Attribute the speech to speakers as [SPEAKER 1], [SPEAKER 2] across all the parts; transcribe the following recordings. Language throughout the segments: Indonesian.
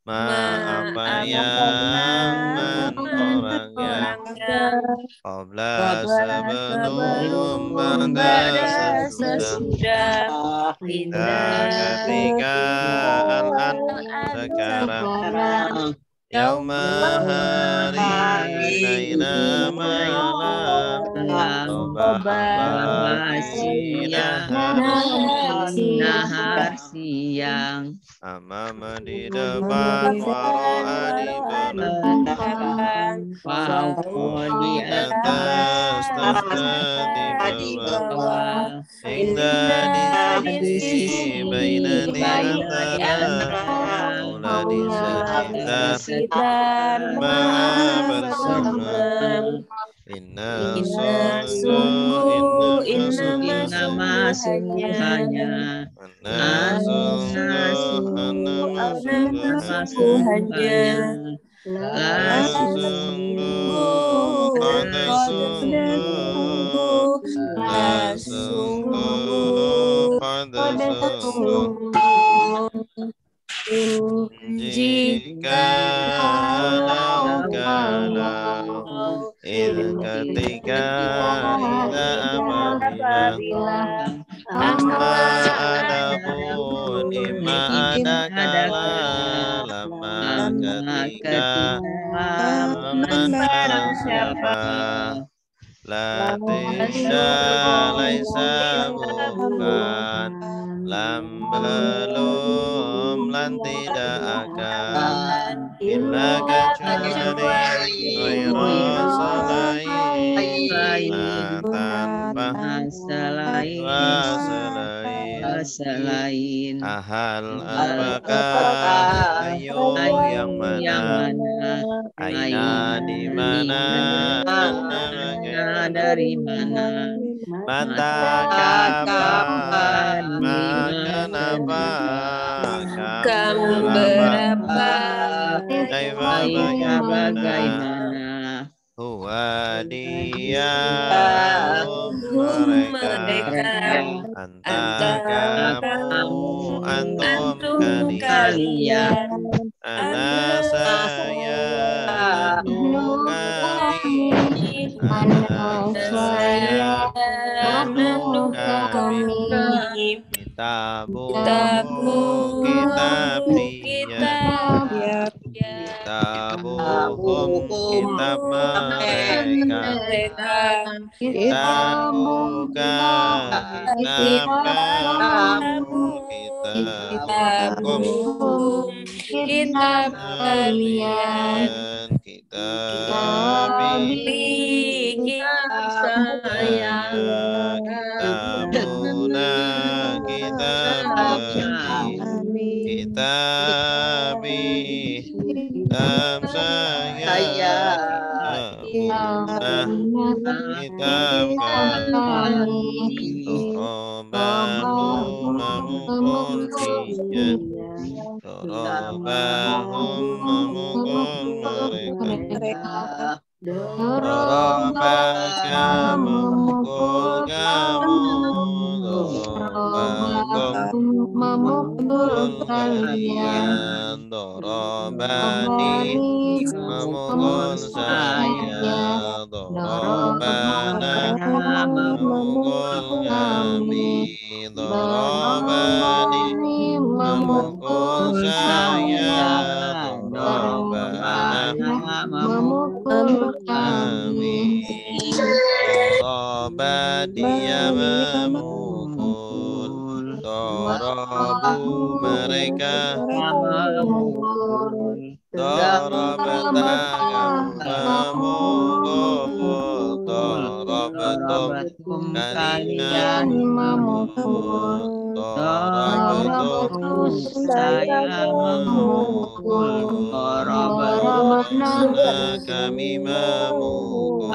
[SPEAKER 1] apa yang orang yang qabla sebelum pada sesudah ketika al-an sekarang yauma hari laila malam
[SPEAKER 2] nahar siang
[SPEAKER 1] amama di depan waro'a di belakang
[SPEAKER 2] fauqa di
[SPEAKER 1] atas di bawah indah di sisi baina di antara mula di sekitar maha bersama inna
[SPEAKER 2] sungguh hanya
[SPEAKER 1] jika kalau ketika apabila adapun ima ada kala lama ketika barang siapa la tidak laisa bukan lam belum lan tidak akan illa kecuali ghairan selain
[SPEAKER 2] selain
[SPEAKER 1] ahal apakah ayo yang mana aina di mana
[SPEAKER 2] dari mana
[SPEAKER 1] mata kapan kenapa kamu berapa bagaimana huwa dia mereka anta kamu antum kalian ana saya nanu kami ana saya nanu kami kitabu kitab dia kitabuhum kitab mereka kitabuka kitabukum kitab kalian kitabi saya kitabuna kitab kami kitabi kitab saya kitab kami Torobahum memukul Torobahum memukul mereka Torobaka memukul kamu Torobakum memukul kalian Torobani memukul saya Torobana memukul kami Torobani memukul saya Torobana memukul kami Toroba dia memukul Torobu mereka Torobata memukul Torobatum kalian memukul Torobatum saya memukul Torobana kami memukul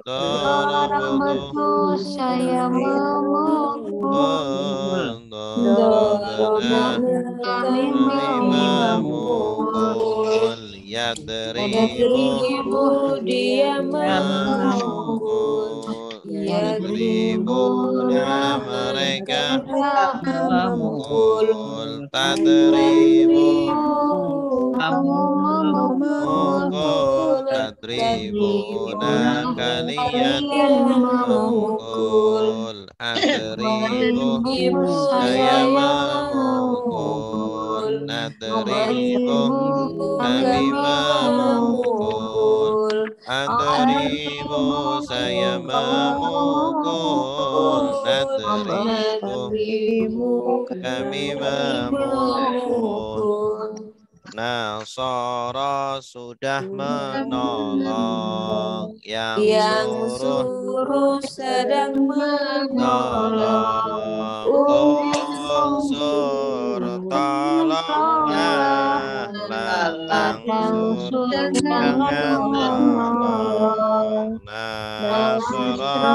[SPEAKER 1] Torobatum saya memukul Torobana kami memukul Yadribu dia memukul Yadribu mereka memukul Tadribu memukul atribuna kalian memukul atribu saya memukul atribu kami memukul atribu saya memukul atribu kami memukul. Nasara sudah menolong, yang suruh sedang menolong. Unsur tolonglah, langsung jangan tolong. Nasara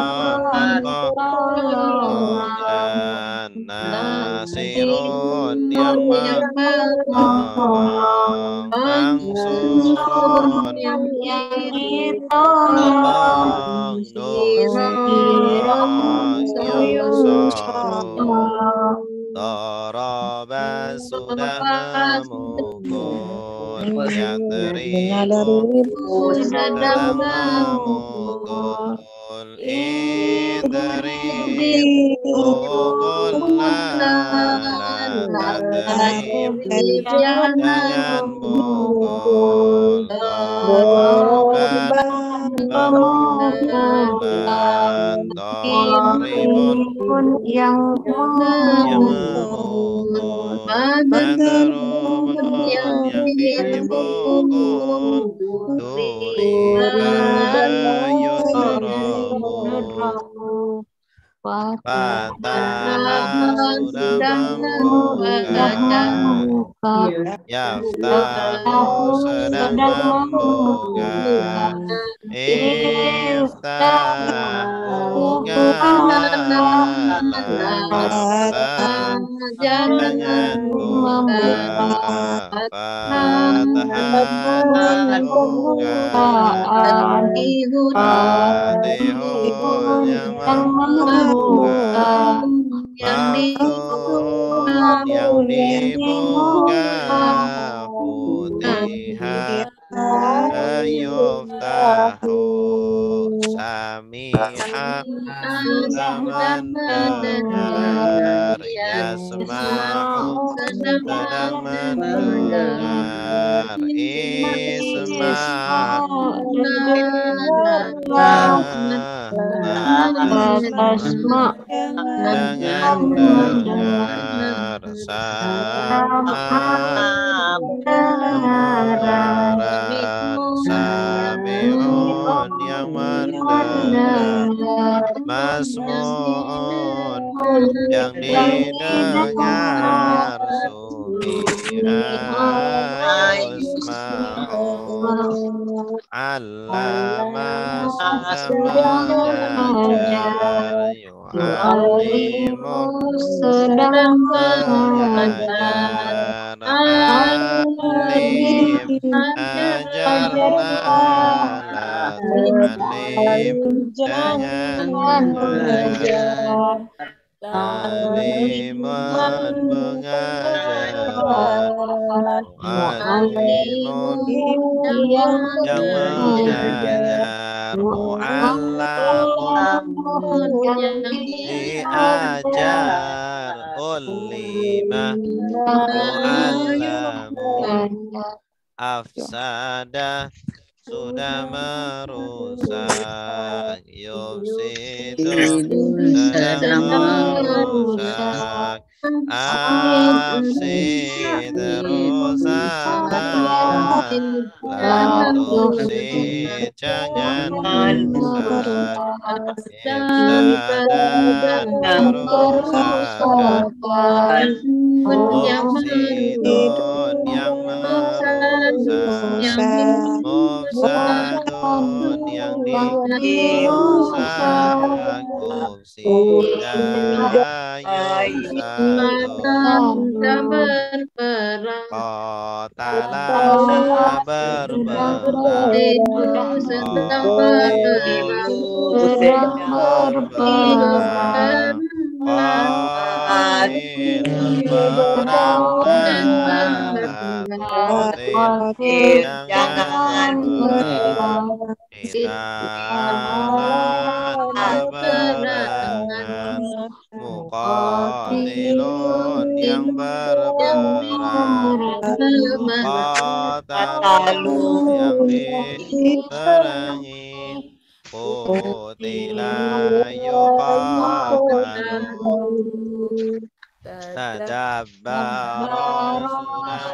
[SPEAKER 1] tolongan, nasirun yang menolong. Angsurun yang ditolong, Daraba sudah memukul, Yatribu sedang memukul, Idribu jangan mukul. Daribun yang memukul, Madrubun yang dipukul, Duriba yudrabu, Fatah sudah membuka, Yaftahu sedang membuka, Iftahu bukalah, Fatah jangan membuka, Fatah bukaan, Fatihun yang membuka, Maftun yang dibuka, Futihah yuftahu, Sami'ah sudah mendengar, Yasma'u sedang mendengar, Isma' jangan dengar, Sam'an kebenaran, Sami'un yang mendengar, Masmu'un yang didengar, Sumi'a yusma'u, Allama sudah mengajar, Yu'allimu sedang mengajar, Alim ajarlah, la tu'allim jangan mengajar, Aliman mengajar, Mu'allimun yang mengajar, Mu'allamun diajar, Ullima mu'allamun, Afsada sudah merusak, Yufsidu sedang merusak, Afsid rusaklah, la tufsid jangan merusak, Ifsada merusak, Mufsidun yang merusak, Mufsadun yang dirusak, Mufsida berperang, Qatala berperang, sedang berperang, adil beranglah khotim jangan Qitalan peperangan Muqatilun yang berperang Muqatalu yang diperangi Qutila yuqatalu Tadabbara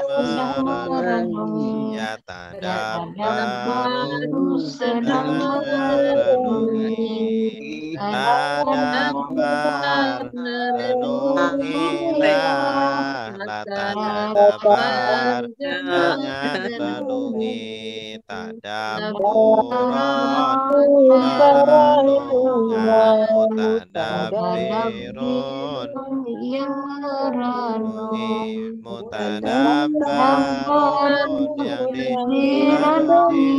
[SPEAKER 1] sudah merenungi Ya tadabbaru sedang merenungi Tadabbar renungilah La tadabbar jangan renungi Tadabburan merenungan Mutadabbirun Mutadabbarun yang direnungi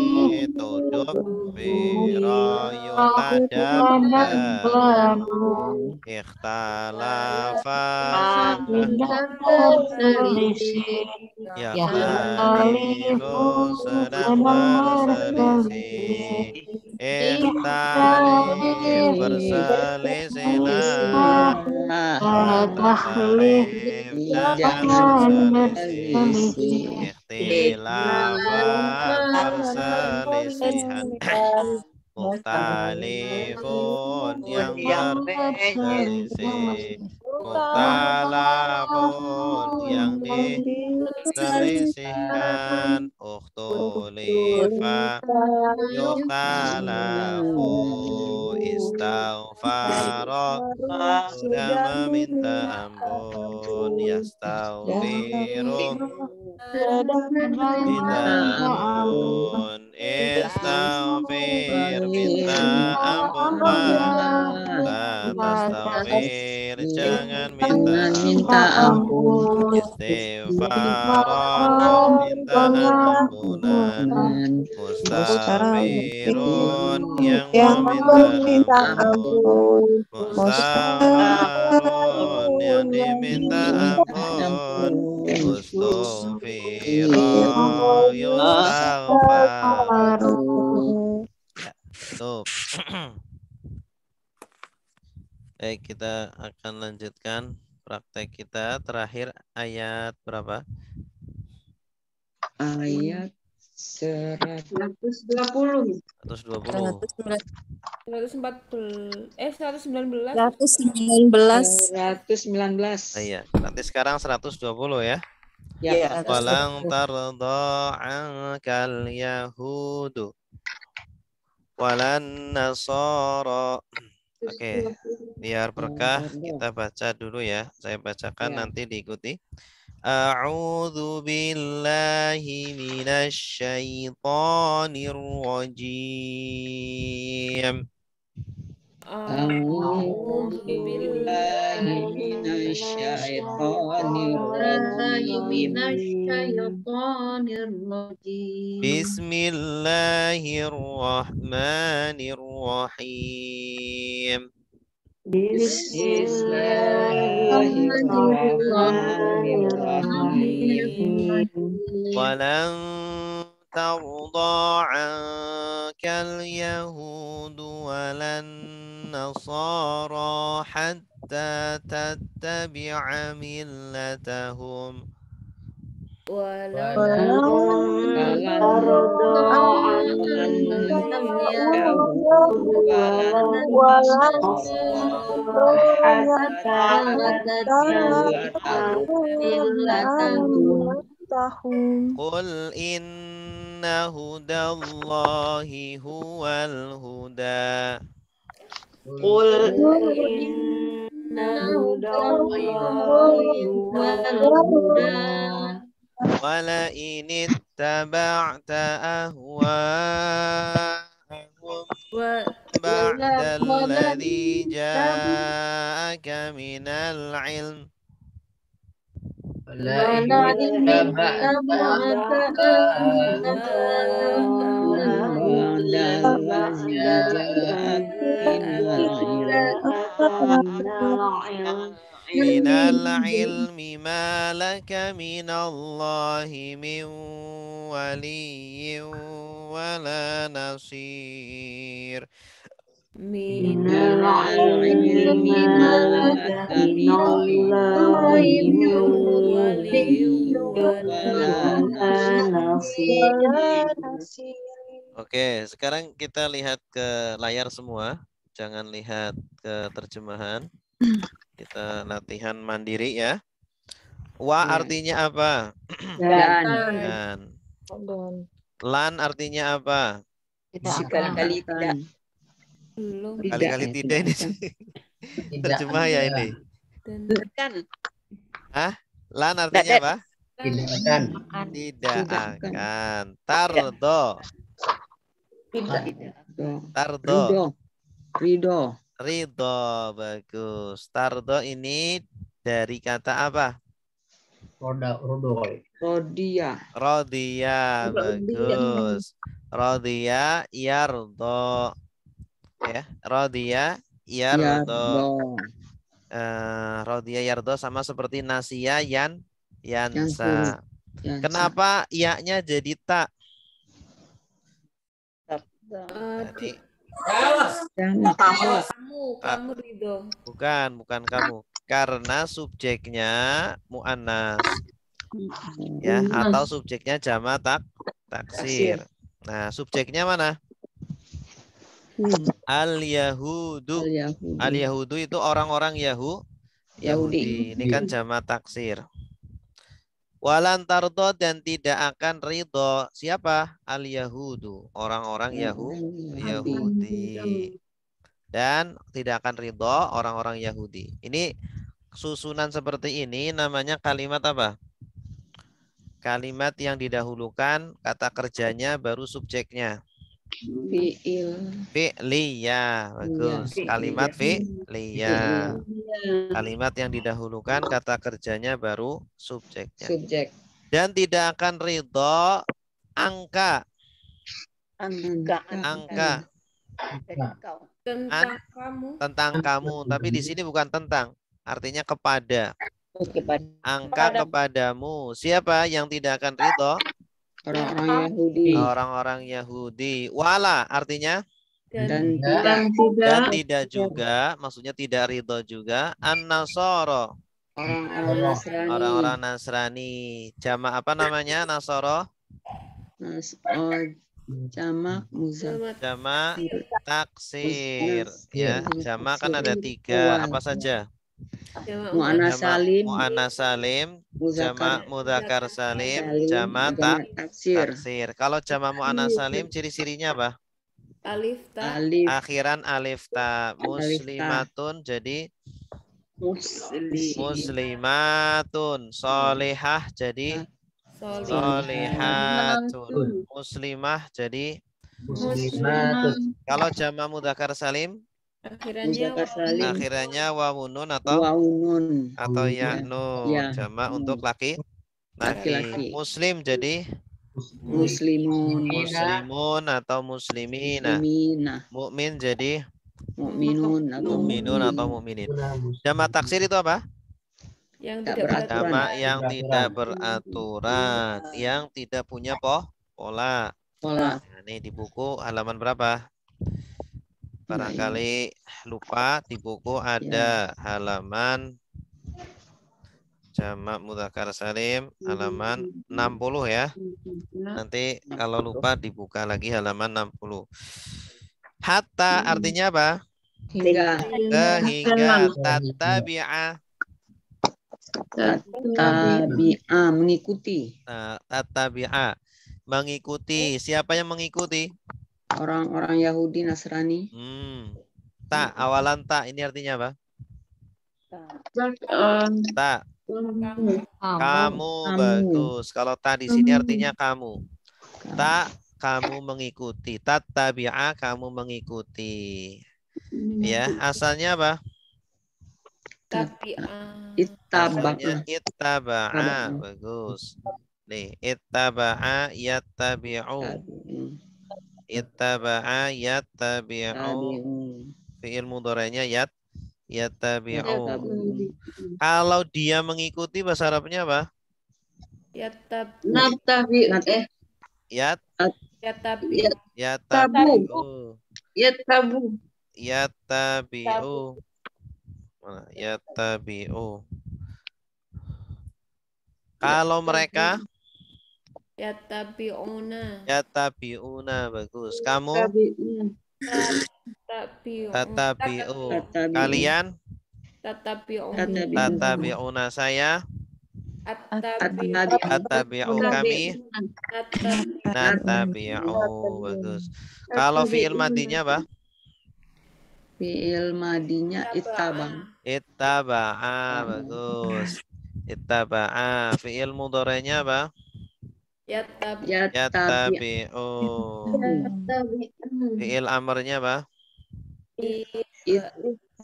[SPEAKER 1] Tudubbira yutadabbaru Ikhtalafa sudah Yakhtalifu sedang berselisih Ikhtalif berselisihlah Tahrif jangan berselisih Ikhtilafan perselisihan Mukhtalifun yang berselisih Mukhtalafun yang diselisihkan Ukhtulifa Yukhtalafu Istaghfara sudah meminta ampun Yastaghfiru minta ampun Istaghfir minta ampun Tastaghfir jangan minta ampun Istighfaran minta ampunan Mustaghfirun yang meminta ampun Mustaghfarun yang diminta ampun Mustaghfirun yustaghfar ya, tuh. Baik, kita akan lanjutkan praktek kita. Terakhir ayat berapa?
[SPEAKER 2] Ayat
[SPEAKER 3] 120.
[SPEAKER 1] 120.
[SPEAKER 3] 119.
[SPEAKER 2] 119.
[SPEAKER 1] Iya, nanti sekarang 120 ya.
[SPEAKER 2] Ya.
[SPEAKER 1] Walang tarda ankal yahudu walan nasara. Oke, biar berkah kita baca dulu ya. Saya bacakan nanti diikuti. A'udzu billahi minasy syaithanir rajim.
[SPEAKER 2] A'udzu billahi minasy syaithanir rajim.
[SPEAKER 1] Bismillahirrahmanirrahim.
[SPEAKER 2] Bismillahirrahmanirrahim.
[SPEAKER 1] Walan tarda ankal yahudu walan nasara hatta tattabi'a millatahum. Qul inna hudallahi huwal huda.
[SPEAKER 3] Qul inna hudallahi huwal huda.
[SPEAKER 1] Wala inittaba'ta ahwa'ahum ba'dalladzi ja'aka minal ilm. minal ilmi ma laka minallahi min waliyyin wala nasir.
[SPEAKER 3] Minal
[SPEAKER 2] ilmi ma laka minallahi min waliyyin wala nasir.
[SPEAKER 1] Oke, sekarang kita lihat ke layar semua. Jangan lihat ke terjemahan. Kita latihan mandiri ya. Wa
[SPEAKER 2] Ya.
[SPEAKER 1] artinya apa?
[SPEAKER 2] Dan
[SPEAKER 1] Dan. Lan artinya apa?
[SPEAKER 2] sekali-kali tidak.
[SPEAKER 3] belum
[SPEAKER 1] Kali-kali tidak ini. Terjemah ya ini.
[SPEAKER 3] dan
[SPEAKER 2] Kan
[SPEAKER 1] Hah? Lan artinya apa?
[SPEAKER 4] Tidak akan.
[SPEAKER 1] Tidak
[SPEAKER 2] Tidak
[SPEAKER 1] akan. Tardo. Tardo.
[SPEAKER 2] Ridho.
[SPEAKER 1] Ridho. Bagus. Tardo ini dari kata apa?
[SPEAKER 4] Rodo kali.
[SPEAKER 2] Rodia.
[SPEAKER 1] Rodia. Bagus. Rodia yardo. Ya. Rodia yardo. Rodia yardo sama seperti nasia yansa. Kenapa iaknya jadi tak? Tadi
[SPEAKER 3] kamu Ridho.
[SPEAKER 1] bukan kamu. Karena subjeknya muannas ya, atau subjeknya jamak taksir. Nah, subjeknya mana? Al-Yahudu. Al-Yahudu itu orang-orang Yahudi. Ini kan jamak taksir. Walan tardo dan tidak akan ridho. Siapa? Al-Yahudu. Orang-orang Yahudi. Dan tidak akan ridho orang-orang Yahudi. Ini susunan seperti ini namanya kalimat apa? Kalimat yang didahulukan kata kerjanya baru subjeknya. Fi'liyah. Bagus. Kalimat fi'liyah. Kalimat yang didahulukan kata kerjanya baru subjeknya. Dan tidak akan ridho angka. Tentang kamu. Tapi di sini bukan tentang. Artinya kepada. Angka kepadamu. Siapa yang tidak akan ridho? Orang-orang Yahudi. Wala artinya?
[SPEAKER 2] Dan
[SPEAKER 1] tidak juga, maksudnya tidak ridho juga. An-Nasoro. Orang-orang Nasrani. Jamak apa namanya Nasoro?
[SPEAKER 2] Jamak
[SPEAKER 1] taksir. Ya, jamak kan ada 3. Apa saja?
[SPEAKER 2] Mu'annas salim,
[SPEAKER 1] Mu'annas salim, jamak mudzakkar salim, jamak taksir. Kalau jamak mu'annas salim ciri-cirinya apa?
[SPEAKER 3] Alif ta.
[SPEAKER 1] Akhiran alif ta. Muslimatun jadi muslimatun. Solihah jadi solihatun. Muslimah jadi
[SPEAKER 4] Muslimatun.
[SPEAKER 1] kalau jamak mudzakkar salim akhirannya wawunun atau yaknun. Jamak untuk laki. Muslim jadi muslimun atau muslimina. Mukmin jadi mukminun atau mukminin. Jamak taksir itu apa? Jamak yang tidak beraturan, yang tidak punya pola. Nah, ini di buku halaman berapa? Barangkali lupa, di buku ada halaman jamak mudzakkar salim halaman 60 ya. Nanti kalau lupa dibuka lagi halaman 60. Hatta artinya apa?
[SPEAKER 2] Hingga.
[SPEAKER 1] Tattabi'a
[SPEAKER 2] Mengikuti.
[SPEAKER 1] Tattabi'a mengikuti. Siapa yang mengikuti?
[SPEAKER 2] Orang-orang Yahudi Nasrani.
[SPEAKER 1] Ta, awalan ta ini artinya apa? Ta. Kamu. Bagus. Kalau ta di sini artinya kamu. Ta, kamu mengikuti. Tattabi'a, kamu mengikuti. Ya, asalnya apa? Asalnya ittaba'a. Bagus. Nih, ittaba'a yattabi'u. Ittaba'a yattabi'u. Fi'il mudhari'nya Yattabi'u. Kalau dia mengikuti bahasa Arabnya apa?
[SPEAKER 3] Yattabi'u.
[SPEAKER 1] Yattabi'u. Kalau mereka Yattabi'una, bagus. Kamu Tatabi'u. Kalian Tatabi'una. Saya Tatabi'u. Kami Natabi'u, bagus. Kalau fi'il madinya apa?
[SPEAKER 2] Fi'il madinya ittaba.
[SPEAKER 1] Ittaba'a, bagus. Ittaba'a. Fi'il mudhari'nya apa? Yattabi'u. Fi'il amrnya apa?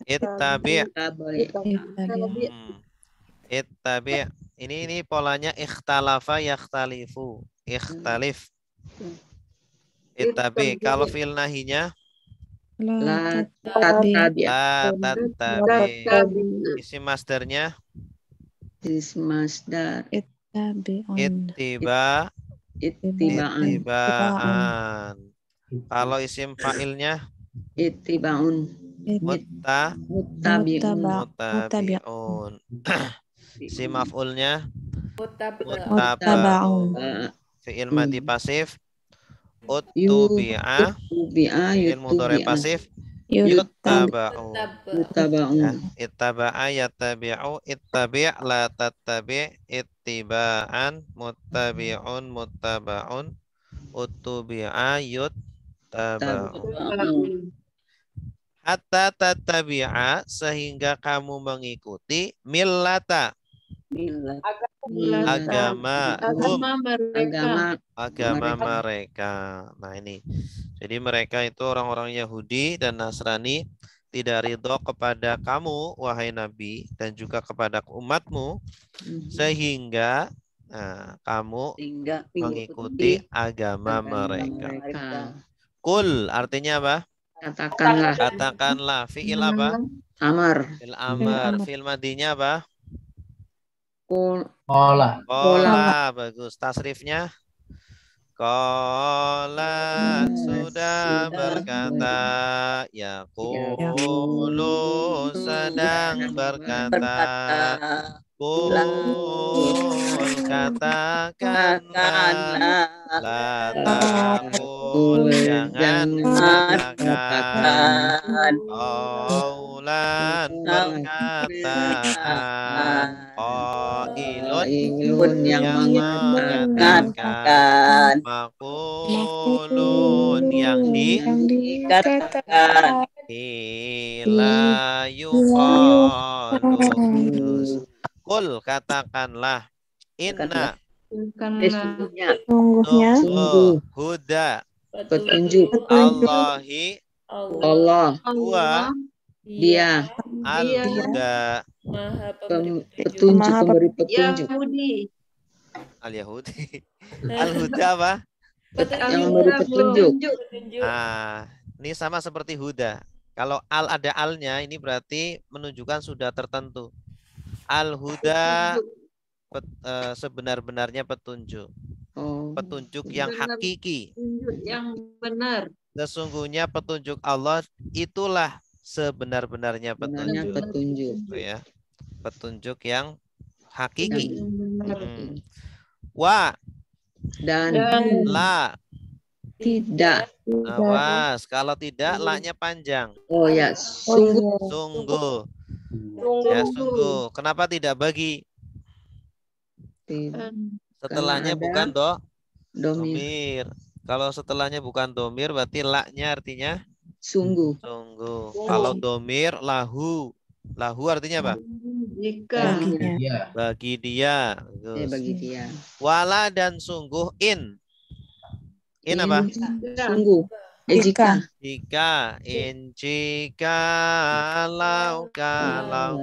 [SPEAKER 1] Ittabi'. Ittabi'. Ini polanya ikhtalafa yakhtalifu. Ikhtalif. Ittabi'. Kalau fi'il nahinya
[SPEAKER 2] La tattabi'.
[SPEAKER 1] la tattabi'. Isim masdarnya
[SPEAKER 2] Isim masdar
[SPEAKER 1] ittiba. Ittiba'an. Kalau isim fa'ilnya
[SPEAKER 2] ittiba'un.
[SPEAKER 1] Muttabi'un. Si maf'ulnya muttaba'un. Fi'il madi pasif uttubi'a. Fi'il mudhari pasif yuttaba'u. Ittaba'a yattabi'u. Ittabi' la tattabi'. Ittiba'an. Muttabi'un muttaba'un. Uttubi'a yuttaba'u. Hatta tattabi'a, sehingga kamu mengikuti millata, agama mereka. Nah ini, jadi mereka itu orang-orang Yahudi dan Nasrani tidak ridho kepada kamu wahai Nabi dan juga kepada umatmu, sehingga kamu mengikuti agama mereka. Kul artinya apa? Katakanlah. Fi'il apa?
[SPEAKER 2] Amar.
[SPEAKER 1] Fi'il amar. Fi'il madinya apa?
[SPEAKER 4] Qala.
[SPEAKER 1] Bagus. Tasrifnya qala, sudah berkata. Yaqulu, sedang berkata. Qul, katakanlah. La taqul, jangan katakan. Qaulan, perkataan. Qailun, yang mengatakan. Maqulun, yang dikatakan. Ila yuqalu. Qul, katakanlah. Inna,
[SPEAKER 2] sungguhnya
[SPEAKER 1] huda,
[SPEAKER 2] petunjuk
[SPEAKER 1] Allahi,
[SPEAKER 2] Allah, dia
[SPEAKER 1] al-huda,
[SPEAKER 2] petunjuk, pemberi petunjuk.
[SPEAKER 1] Al-Yahudi. Al-huda apa?
[SPEAKER 2] Yang memberi petunjuk.
[SPEAKER 1] Ini sama seperti huda. Kalau al ada alnya, ini berarti menunjukkan sudah tertentu. Al-huda, sebenar-benarnya petunjuk. Petunjuk yang hakiki.
[SPEAKER 3] Yang benar.
[SPEAKER 1] Sesungguhnya petunjuk Allah itulah sebenar-benarnya petunjuk. Ya. Petunjuk yang hakiki. Wa
[SPEAKER 2] dan
[SPEAKER 1] la,
[SPEAKER 2] tidak.
[SPEAKER 1] Awas, kalau tidak la-nya panjang.
[SPEAKER 2] Oh ya, sungguh.
[SPEAKER 1] Sungguh. Ya, sungguh. Kenapa tidak bagi? Setelahnya bukan domir. Kalau setelahnya bukan domir, berarti la-nya artinya
[SPEAKER 2] sungguh.
[SPEAKER 1] Sungguh. Kalau domir lahu. Lahu artinya apa?
[SPEAKER 3] Jika.
[SPEAKER 1] Bagi dia.
[SPEAKER 2] Bagi dia.
[SPEAKER 1] Wala dan sungguh in. In apa?
[SPEAKER 2] Sungguh. Jika.
[SPEAKER 1] Jika. In, jika, kalau.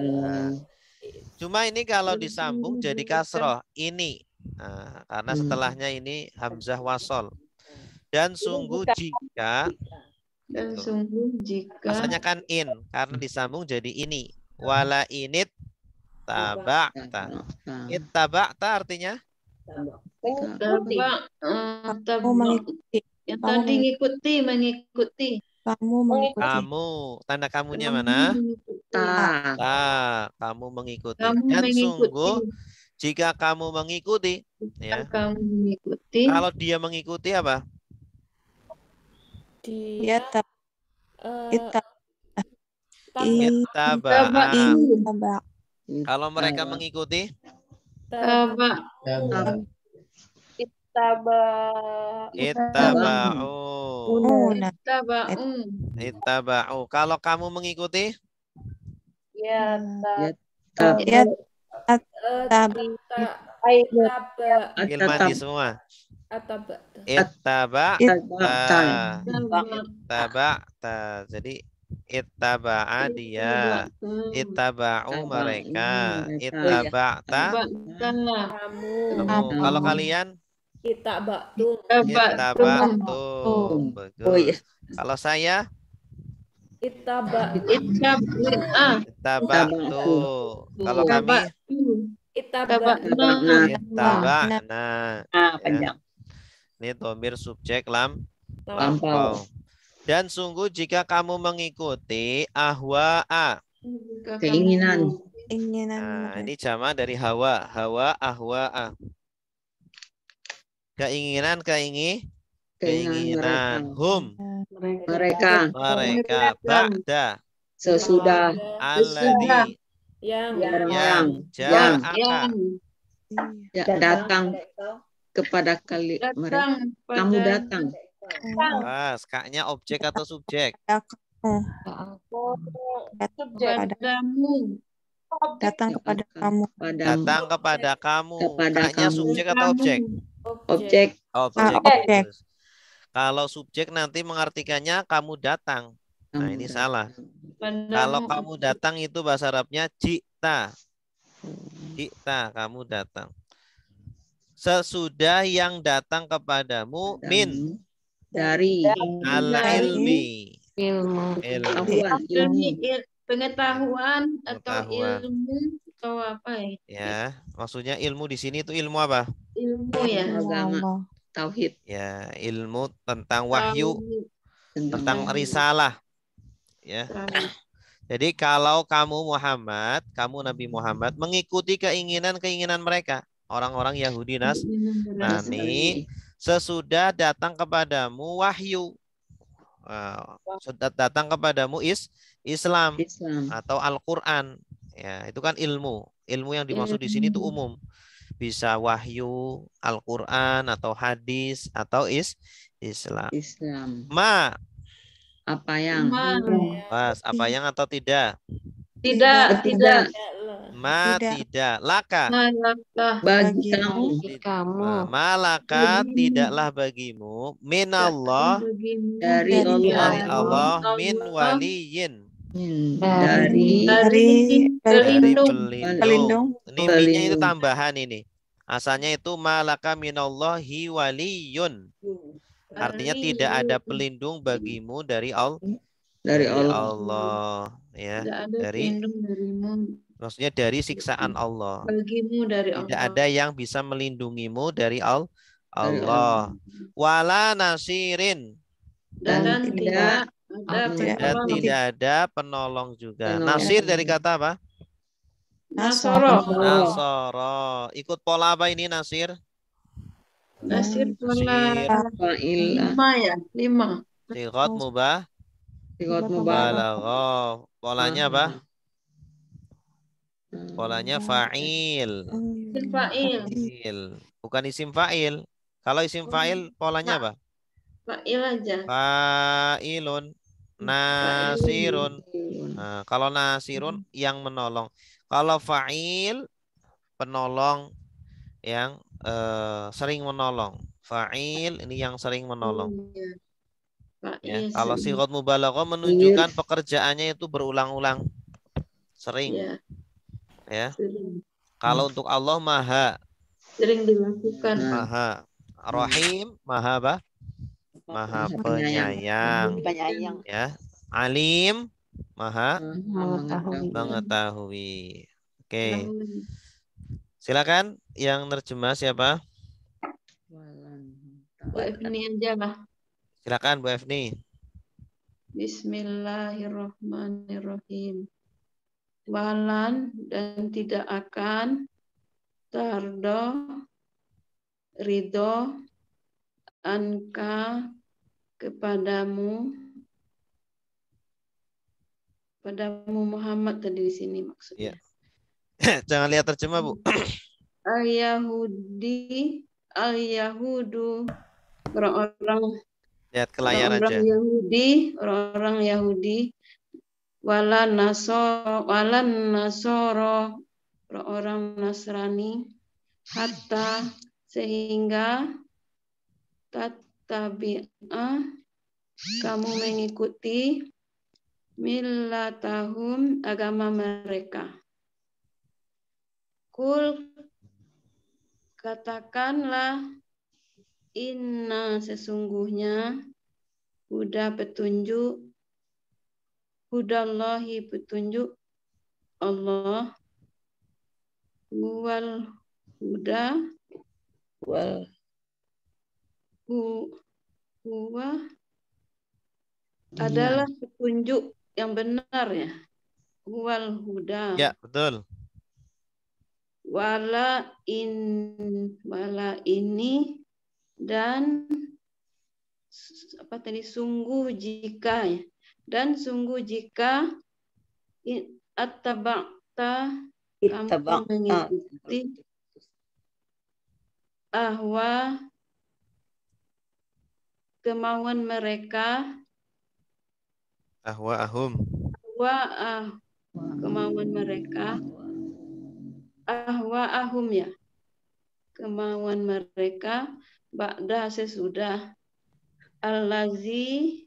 [SPEAKER 1] Cuma ini kalau disambung jadi kasroh. Ini. Nah, karena setelahnya ini hamzah wasol. Dan sungguh jika
[SPEAKER 3] Dan sungguh jika
[SPEAKER 1] asalnya kan in karena disambung jadi ini. Wala init tabakta. Ittaba'ta artinya
[SPEAKER 3] yang tadi mengikuti.
[SPEAKER 1] kamu. Tanda kamunya mana? Kamu mengikuti. Dan sungguh jika kamu mengikuti, ya.
[SPEAKER 3] Kamu mengikuti.
[SPEAKER 1] Kalau dia mengikuti apa?
[SPEAKER 5] Dia
[SPEAKER 1] Ittaba'u. Kalau mereka mengikuti? Ittaba'u. Kalau kamu mengikuti? Ilmadi semua. Ittaba'ta. Jadi ittaba'a dia. Ittaba'u mereka. Ittaba'ta kamu. Kalau kalian? Ittaba'tum. Bagus. Kalau saya? Ittaba'tu. Kalau kami? Ittaba'na. Ya. Ini dhamir subjek lampau. Dan sungguh jika kamu mengikuti ahwa'a.
[SPEAKER 2] Keinginan.
[SPEAKER 1] Nah, ini jama dari hawa. Hawa ahwa'a. Keinginan. Hum.
[SPEAKER 2] Mereka.
[SPEAKER 1] Ba'da.
[SPEAKER 2] Sesudah.
[SPEAKER 1] Alladhi. Yang
[SPEAKER 2] datang kepada mereka. Kamu datang.
[SPEAKER 1] Pas, kaknya objek atau subjek?
[SPEAKER 5] Datang kepada kamu.
[SPEAKER 1] Datang kepada kamu. Kaknya subjek atau objek?
[SPEAKER 2] Objek.
[SPEAKER 1] Objek. Kalau subjek nanti mengartikannya kamu datang. Nah, ini salah. Kalau kamu datang itu bahasa Arabnya jikta. Jikta, kamu datang. Sesudah yang datang kepadamu min
[SPEAKER 2] dari
[SPEAKER 1] al-ilmi.
[SPEAKER 3] Ilmu. Pengetahuan atau ilmu atau apa ya?
[SPEAKER 1] Ya, maksudnya ilmu di sini itu ilmu apa?
[SPEAKER 3] Ilmu ya.
[SPEAKER 2] Agama. Tauhid.
[SPEAKER 1] Ya, ilmu tentang wahyu, tentang risalah. Ya. Jadi kalau kamu Nabi Muhammad mengikuti keinginan mereka, orang-orang Yahudi Nasrani, sesudah datang kepadamu wahyu, sudah datang kepadamu Islam atau Al-Quran, ya itu kan ilmu. Ilmu yang dimaksud di sini itu umum, bisa wahyu, Al-Quran atau hadis atau Islam. Apa yang? Pas, apa yang atau tidak?
[SPEAKER 3] Tidak.
[SPEAKER 1] Tidak. Laka.
[SPEAKER 2] Bagi
[SPEAKER 3] kamu.
[SPEAKER 1] Malaka tidaklah bagimu. Minallah.
[SPEAKER 2] Dari
[SPEAKER 1] Allah. Min waliyin.
[SPEAKER 2] Dari
[SPEAKER 1] pelindung. Ini minnya itu tambahan ini. Asalnya itu malaka minallahi waliyun. Artinya tidak ada pelindung bagimu dari Allah. Ya, maksudnya dari siksaan Allah.
[SPEAKER 3] Bagimu dari Allah.
[SPEAKER 1] Tidak ada yang bisa melindungimu dari Allah. Wala nasirin.
[SPEAKER 3] Dan
[SPEAKER 1] tidak ada penolong juga. Nasir dari kata apa?
[SPEAKER 3] Nasoro.
[SPEAKER 1] Ikut pola apa ini Nasir?
[SPEAKER 3] Nasir pola 5 ya, 5.
[SPEAKER 1] Sigot mubalaghah. Polanya apa? Polanya fa'il. Bukan isim fa'il. Kalau isim fa'il polanya apa?
[SPEAKER 3] Fa'il aja.
[SPEAKER 1] Fa'ilun. Nasirun. Nah, kalau nasirun yang menolong. Kalau fa'il penolong yang sering menolong. Fa'il ini yang sering menolong. Ya, kalau sigot mubalaghah menunjukkan pekerjaannya itu berulang-ulang, sering. Ya. Kalau untuk Allah maha.
[SPEAKER 3] Sering dilakukan.
[SPEAKER 1] Maha. Rahim maha apa? Maha penyayang. Ya. Alim, maha mengetahui. Oke. Silakan yang nerjemah siapa?
[SPEAKER 3] Bu Efni aja lah.
[SPEAKER 1] Silakan Bu Efni.
[SPEAKER 3] Bismillahirrahmanirrahim. Walan dan tidak akan tardo ridho anka kepadamu Muhammad tadi di sini maksudnya.
[SPEAKER 1] Jangan lihat terjemah, Bu.
[SPEAKER 3] Al-Yahudu orang-orang
[SPEAKER 1] Lihat ke layar aja.
[SPEAKER 3] orang-orang Yahudi walan nasoro orang-orang Nasrani hatta sehingga tattabi'ah kamu mengikuti millatahum agama mereka. Kul katakanlah inna sesungguhnya hudallahi petunjuk Allah huwal huda huwa adalah petunjuk yang benar ya. Huwal huda.
[SPEAKER 1] Ya, betul.
[SPEAKER 3] Wala ini dan apa tadi sungguh jika ya. Dan sungguh jika attaba'ta kamu mengikuti ahwa kemauan mereka kemauan mereka ahum ya kemauan mereka ba'da sesudah allazina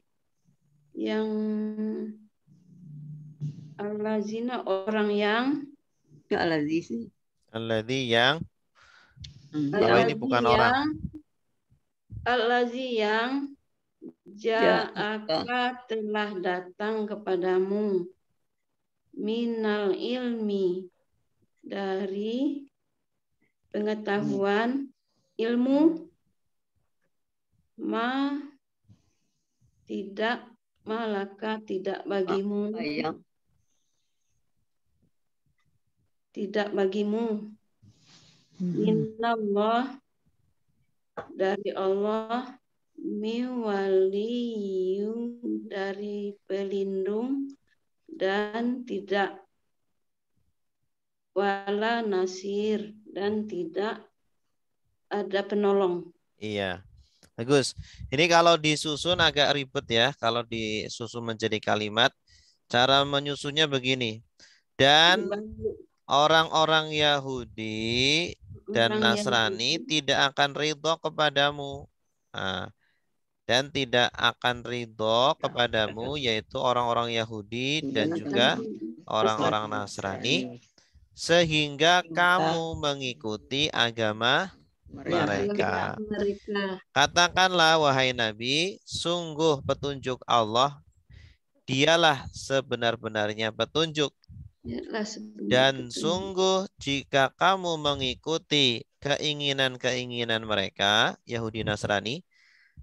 [SPEAKER 3] orang yang
[SPEAKER 1] alladzi yang bahwa ini bukan orang.
[SPEAKER 3] Allazi yang ja'aka telah datang kepadamu minal ilmi dari pengetahuan ilmu malaka tidak bagimu minallah dari Allah miwaliyu dari pelindung dan tidak wala nasir dan tidak ada penolong.
[SPEAKER 1] Iya. Bagus. Ini kalau disusun agak ribet ya. Kalau disusun menjadi kalimat, cara menyusunnya begini. Dan orang-orang Yahudi dan Nasrani tidak akan ridho kepadamu. Nah, dan tidak akan ridho kepadamu, yaitu orang-orang Yahudi dan juga orang-orang Nasrani, sehingga kamu mengikuti agama mereka. Katakanlah wahai Nabi, sungguh petunjuk Allah, dialah sebenar-benarnya petunjuk. Dan sungguh jika kamu mengikuti keinginan-keinginan mereka, Yahudi Nasrani,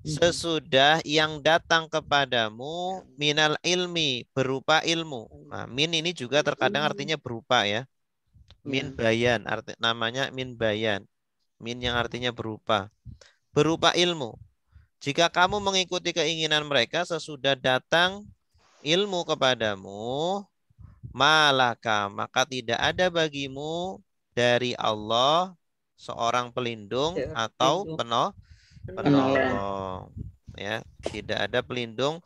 [SPEAKER 1] sesudah yang datang kepadamu minal ilmi, berupa ilmu. Nah, min ini juga terkadang artinya berupa ya. Min bayan, namanya min bayan. Min yang artinya berupa. Berupa ilmu. Jika kamu mengikuti keinginan mereka sesudah datang ilmu kepadamu, malaka, maka tidak ada bagimu dari Allah seorang pelindung atau penolong. Ya, tidak ada pelindung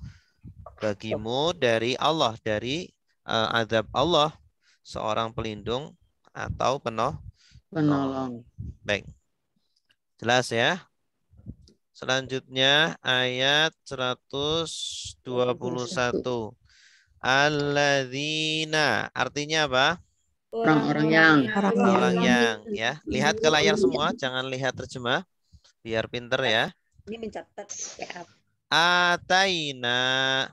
[SPEAKER 1] bagimu dari Allah, dari azab Allah, seorang pelindung atau penolong. Baik. Jelas ya? Selanjutnya ayat 121. Alladzina, artinya apa?
[SPEAKER 2] Orang-orang yang
[SPEAKER 1] ya. Lihat ke layar semua, jangan lihat terjemah biar pinter ya.
[SPEAKER 2] Ini mencatat
[SPEAKER 1] Ataina.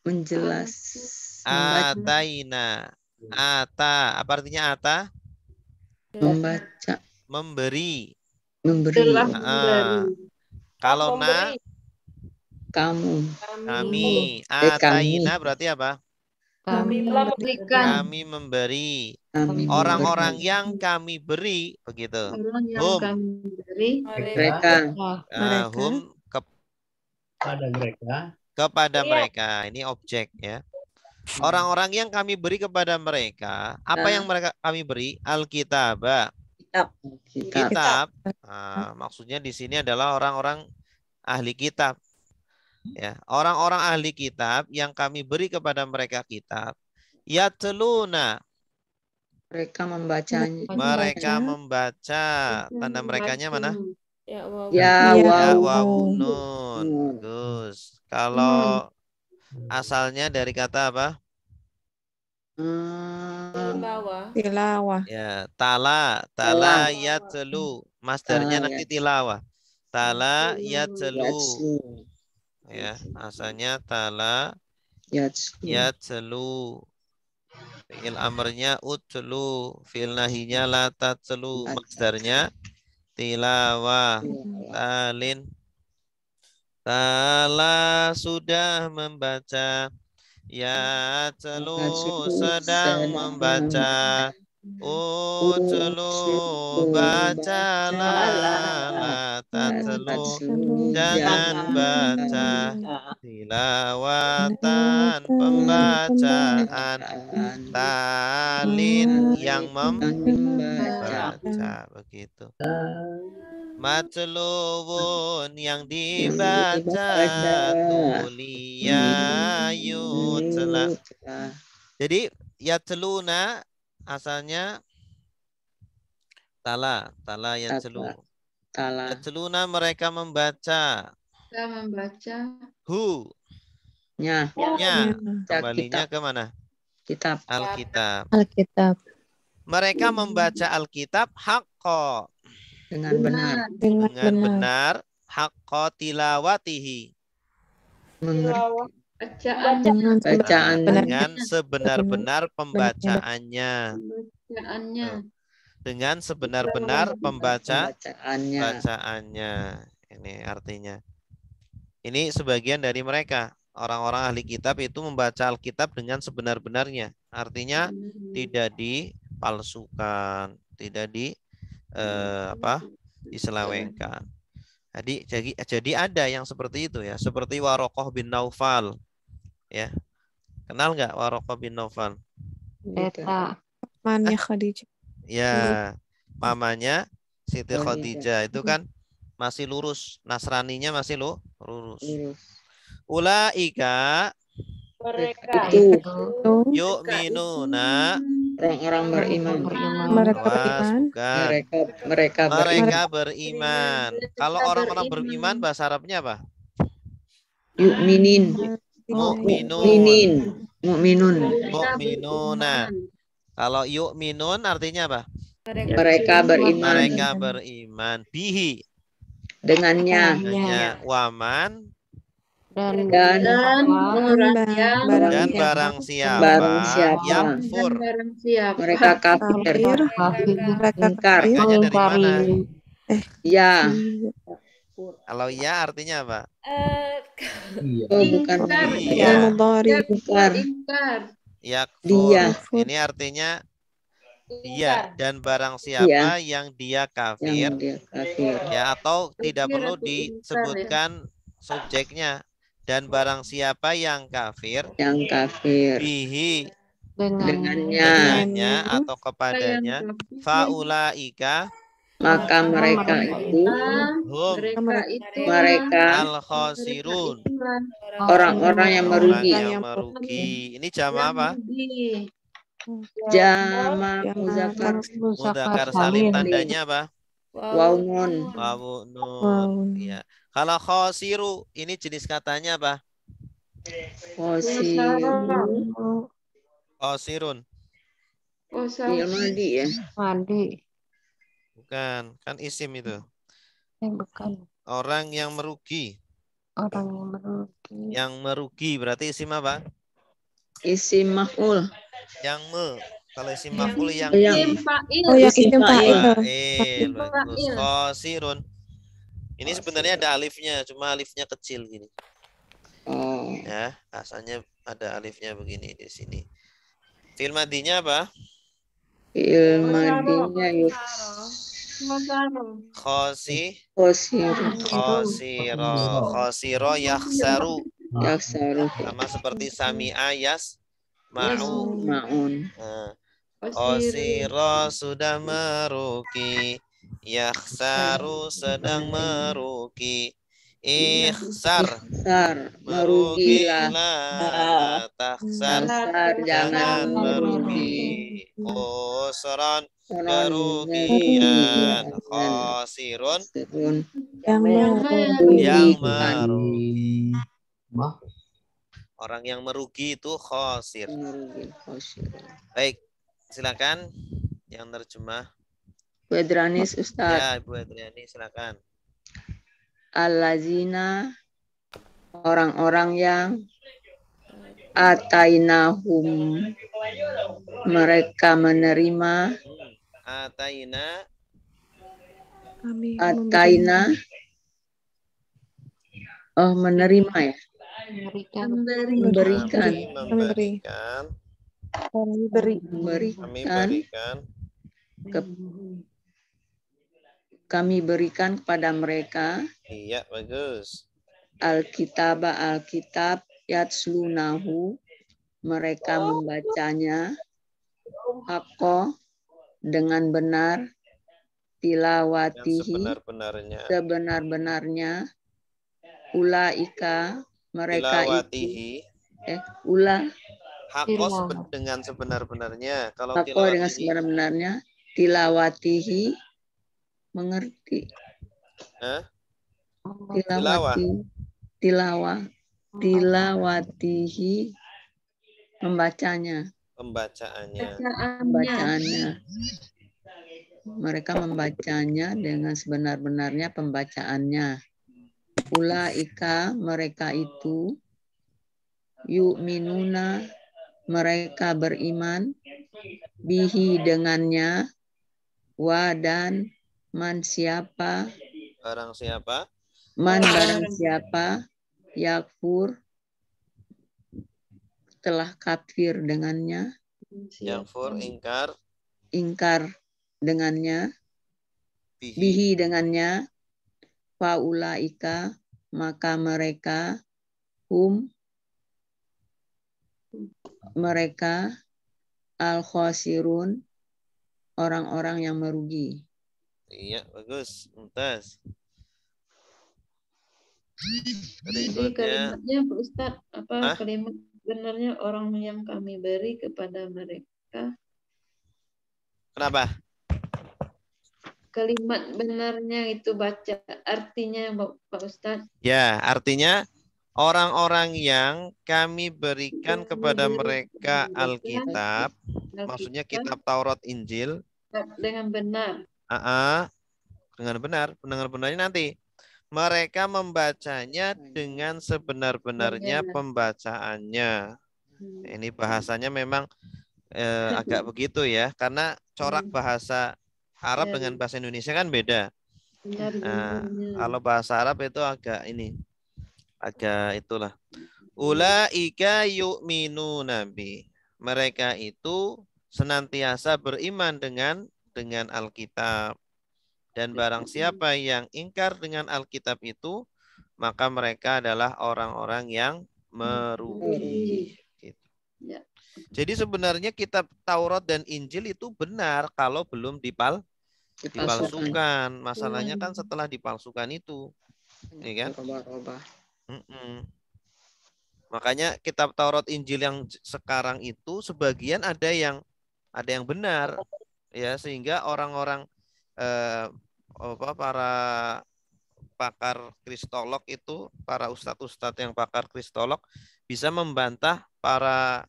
[SPEAKER 2] Menjelas.
[SPEAKER 1] Ataina. Ata. Apa artinya ata?
[SPEAKER 2] Membaca.
[SPEAKER 1] Memberi.
[SPEAKER 2] Memberi.
[SPEAKER 1] Kalau na,
[SPEAKER 2] kamu.
[SPEAKER 1] Kami.
[SPEAKER 2] Kami.
[SPEAKER 1] Ataina berarti apa?
[SPEAKER 3] Kami telah memberikan.
[SPEAKER 1] Kami memberi.
[SPEAKER 2] Kami
[SPEAKER 1] Orang-orang
[SPEAKER 2] memberi.
[SPEAKER 1] yang kami beri, begitu.
[SPEAKER 3] Orang yang
[SPEAKER 1] Hum.
[SPEAKER 3] kami beri.
[SPEAKER 2] Mereka.
[SPEAKER 1] Hum
[SPEAKER 4] Pada mereka.
[SPEAKER 1] kepada mereka. Ini objek ya. Orang-orang yang kami beri kepada mereka. Apa yang mereka kami beri? Alkitab. Kitab. Nah, maksudnya di sini adalah orang-orang ahli kitab. Ya, orang-orang ahli kitab yang kami beri kepada mereka kitab. Yatluna.
[SPEAKER 2] Mereka membacanya.
[SPEAKER 1] Mereka membaca. Tanda merekanya mana?
[SPEAKER 2] Ya,
[SPEAKER 1] wawunun. Bagus. Kalau asalnya dari kata apa?
[SPEAKER 5] Tilawah.
[SPEAKER 1] Ya, tala yatlu. Masdarnya nanti tilawah. Tala yatlu. Ya, asalnya tala yatlu. Fi'il amrnya utlu, fi'il nahinya la tatlu, masdarnya tilawah. Talin. Tala sudah membaca. Ya telu sedang membaca. Utlu bacalah. La tatlu jangan baca. Tilawatan pembacaan. Talin yang membaca. Begitu. Matlubun yang dibaca. Tulia yutla. Jadi yatluna asalnya tala yatlu. Yatluna mereka membaca.
[SPEAKER 3] Kita membaca.
[SPEAKER 1] Hu.
[SPEAKER 2] Nya.
[SPEAKER 1] Kembalinya ke mana?
[SPEAKER 2] Kitab.
[SPEAKER 1] Alkitab.
[SPEAKER 2] Mereka
[SPEAKER 1] membaca Alkitab haqqo.
[SPEAKER 2] Dengan benar.
[SPEAKER 1] Dengan benar. Haqqo tilawatihi.
[SPEAKER 3] Bacaan.
[SPEAKER 1] Dengan sebenar-benar pembacaannya. Dengan sebenar-benar pembacaannya. Ini artinya. Ini sebagian dari mereka. Orang-orang ahli kitab itu membaca Alkitab dengan sebenar-benarnya. Artinya tidak dipalsukan, tidak diselewengkan. Jadi ada yang seperti itu ya, seperti Warokoh bin Naufal. Ya. Kenal nggak Warokoh bin Naufal?
[SPEAKER 5] Mamanya Khadijah.
[SPEAKER 1] Ya, mamanya Siti Khadijah itu kan masih lurus, Nasraninya masih lurus. Ulaika
[SPEAKER 2] itu
[SPEAKER 1] yu'minuna
[SPEAKER 2] orang-orang beriman.
[SPEAKER 1] Mereka beriman. Kalau orang-orang beriman bahasa Arabnya apa?
[SPEAKER 2] Yu'minin.
[SPEAKER 1] Mu'minuna. Kalau yu'minun artinya apa?
[SPEAKER 2] Mereka
[SPEAKER 1] beriman. Bihi.
[SPEAKER 2] Dengannya.
[SPEAKER 1] Waman.
[SPEAKER 2] Dan
[SPEAKER 1] barang siapa yakfur.
[SPEAKER 2] Mereka kafir. Ingkar.
[SPEAKER 1] Dari mana?
[SPEAKER 2] Ya.
[SPEAKER 1] Kalau ya artinya apa?
[SPEAKER 2] Bukan.
[SPEAKER 1] Yakfur. Ini artinya dia dan barang siapa yang dia kafir. Ya, atau tidak perlu disebutkan subjeknya. Dan barang siapa yang kafir. Bihi. Dengannya atau kepadanya. Faulaika.
[SPEAKER 2] Maka mereka itu
[SPEAKER 1] al-khosirun.
[SPEAKER 2] Orang-orang yang merugi.
[SPEAKER 1] Ini jama apa?
[SPEAKER 2] Jama
[SPEAKER 1] mudzakkar salim. Tandanya apa?
[SPEAKER 2] Wawun.
[SPEAKER 1] Ya. Kalau khosiru ini jenis katanya apa? Khosirun.
[SPEAKER 2] Mandi ya.
[SPEAKER 1] Bukan, kan isim itu.
[SPEAKER 6] Bukan.
[SPEAKER 1] Orang yang merugi.
[SPEAKER 5] Orang yang merugi.
[SPEAKER 1] Yang merugi berarti isim apa?
[SPEAKER 2] Isim maf'ul.
[SPEAKER 1] Yang kalau isim maf'ul yang
[SPEAKER 3] isim fa'il.
[SPEAKER 5] Oh, yang isim fa'il.
[SPEAKER 1] Fa'il. Bagus. Khosirun. Ini sebenarnya ada alifnya, cuma alifnya kecil gini.
[SPEAKER 2] Oh.
[SPEAKER 1] Ya, asalnya ada alifnya begini di sini. Fi'il madinya apa?
[SPEAKER 2] Fi'il madinya
[SPEAKER 1] khosiro yakhsaru. Sama seperti sami'a
[SPEAKER 2] ma'un.
[SPEAKER 1] Khosiro sudah merugi. Yakhsaru sedang merugi. Ikhsar merugilah. Takhsar jangan merugi. Khusran kerugian. Khosirun yang merugi. Orang yang merugi itu khosir. Baik, silakan yang terjemah.
[SPEAKER 2] Bu Edranis, Ustaz.
[SPEAKER 1] Ya, Bu Edranis, silakan.
[SPEAKER 2] Allazina, orang-orang yang atainahum, mereka menerima. Ataina, oh menerima ya. Memberikan. Kami berikan kepada mereka.
[SPEAKER 1] Iya, bagus.
[SPEAKER 2] Alkitab yatslunahu, mereka membacanya. Hakko, dengan benar. Tilawatihi, sebenar-benarnya. Ulaika, mereka itu.
[SPEAKER 1] Hakko dengan sebenar-benarnya. Kalau
[SPEAKER 2] Hakko dengan sebenar-benarnya. Tilawatihi, mengerti. Tilawatihi, membacaannya. Mereka membacanya dengan sebenar-benarnya pembacaannya. Ulaika, mereka itu. Yu'minuna, mereka beriman. Bihi, dengannya. Wa, dan man, siapa.
[SPEAKER 1] Barang siapa.
[SPEAKER 2] Man, barang siapa. Yakfur, telah kafir dengannya.
[SPEAKER 1] Yakfur,
[SPEAKER 2] ingkar dengannya. Bihi, dengannya. Faulaika, maka mereka. Mereka. Al-khosirun, orang-orang yang merugi.
[SPEAKER 1] Iya, bagus. Mumtaz.
[SPEAKER 3] Jadi kalimatnya Pak Ustadz, kalimat benarnya orang yang kami beri kepada mereka.
[SPEAKER 1] Kenapa?
[SPEAKER 3] Kalimat benarnya itu baca artinya Pak Ustadz.
[SPEAKER 1] Ya, artinya orang-orang yang kami berikan kepada mereka Alkitab, maksudnya kitab Taurat Injil.
[SPEAKER 3] Dengan benar.
[SPEAKER 1] Dengan benar. Benarnya nanti. Mereka membacanya dengan sebenar-benarnya pembacaannya. Ini bahasanya memang agak begitu ya, karena corak bahasa Arab dengan bahasa Indonesia kan beda. Kalau bahasa Arab itu agak itulah. Ulaika yu'minuna bi. Mereka itu senantiasa beriman dengan Alkitab. Dan barang siapa yang ingkar dengan Alkitab itu, maka mereka adalah orang-orang yang merugi. Gitu. Jadi sebenarnya kitab Taurat dan Injil itu benar kalau belum dipalsukan. Masalahnya kan setelah dipalsukan itu. Ya kan? Makanya kitab Taurat Injil yang sekarang itu sebagian ada yang benar. Ya, sehingga orang-orang para pakar kristolog itu, para ustadz-ustadz yang pakar kristolog bisa membantah para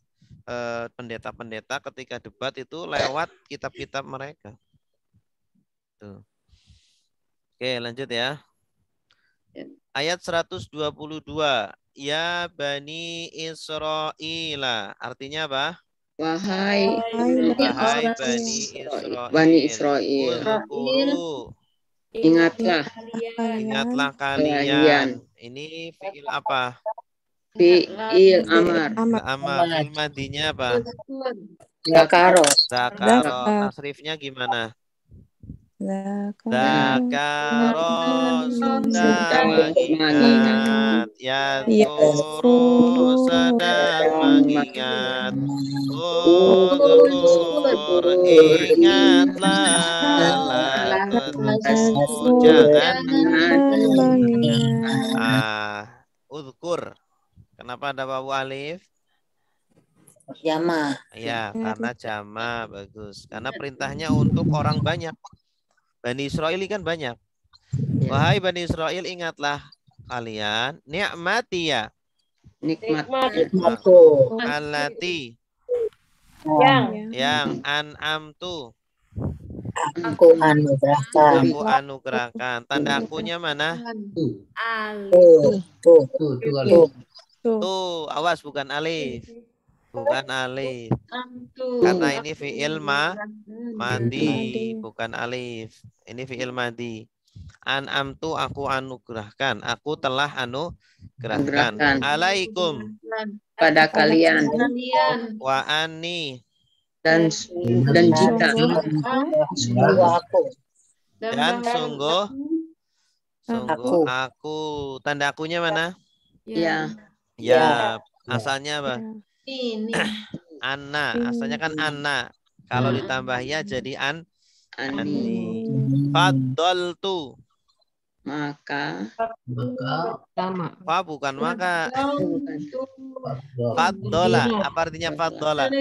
[SPEAKER 1] pendeta-pendeta ketika debat itu lewat kitab-kitab mereka. Tuh. Oke, lanjut ya. Ayat 122. Ya Bani Israila. Artinya apa?
[SPEAKER 2] Wahai
[SPEAKER 1] Bani Israel.
[SPEAKER 2] Bani Israel.
[SPEAKER 1] Uzkuru.
[SPEAKER 2] Ingatlah
[SPEAKER 1] kalian. Ini fi'il apa?
[SPEAKER 2] Fi'il amar.
[SPEAKER 1] Fi'il madinya apa?
[SPEAKER 2] Zakaro.
[SPEAKER 1] Tasrifnya gimana? Zakaro sudah mengingat. Ya turu sedang mengingat. Udhkur ingatlah. La tansu jangan. Udhkur. Kenapa ada wawu alif?
[SPEAKER 2] Jama.
[SPEAKER 1] Ya, karena jama. Bagus. Karena perintahnya untuk orang banyak. Bani Israel kan banyak. Wahai Bani Israel, ingatlah kalian ni'mati ya.
[SPEAKER 2] Nikmatku.
[SPEAKER 1] Allati. Yang an'amtu.
[SPEAKER 2] Aku
[SPEAKER 1] anugerahkan. Tanda akunya mana? Tuh, awas bukan alif. Bukan alif. Karena ini fi'il madi, bukan alif. Ini fi'il madi. An'amtu aku anugerahkan. Aku telah anugerahkan. Alaikum.
[SPEAKER 2] Pada kalian.
[SPEAKER 1] Wa ani.
[SPEAKER 2] Dan jika.
[SPEAKER 1] Dan sungguh aku. Tanda akunya mana?
[SPEAKER 2] Ya.
[SPEAKER 1] Ya. Asalnya apa? Anna, asalnya kan Anna. Kalau ditambah ya jadi Ani. Faddaltu.
[SPEAKER 2] Maka.
[SPEAKER 1] Fa bukan maka. Faddola. Apa artinya faddola?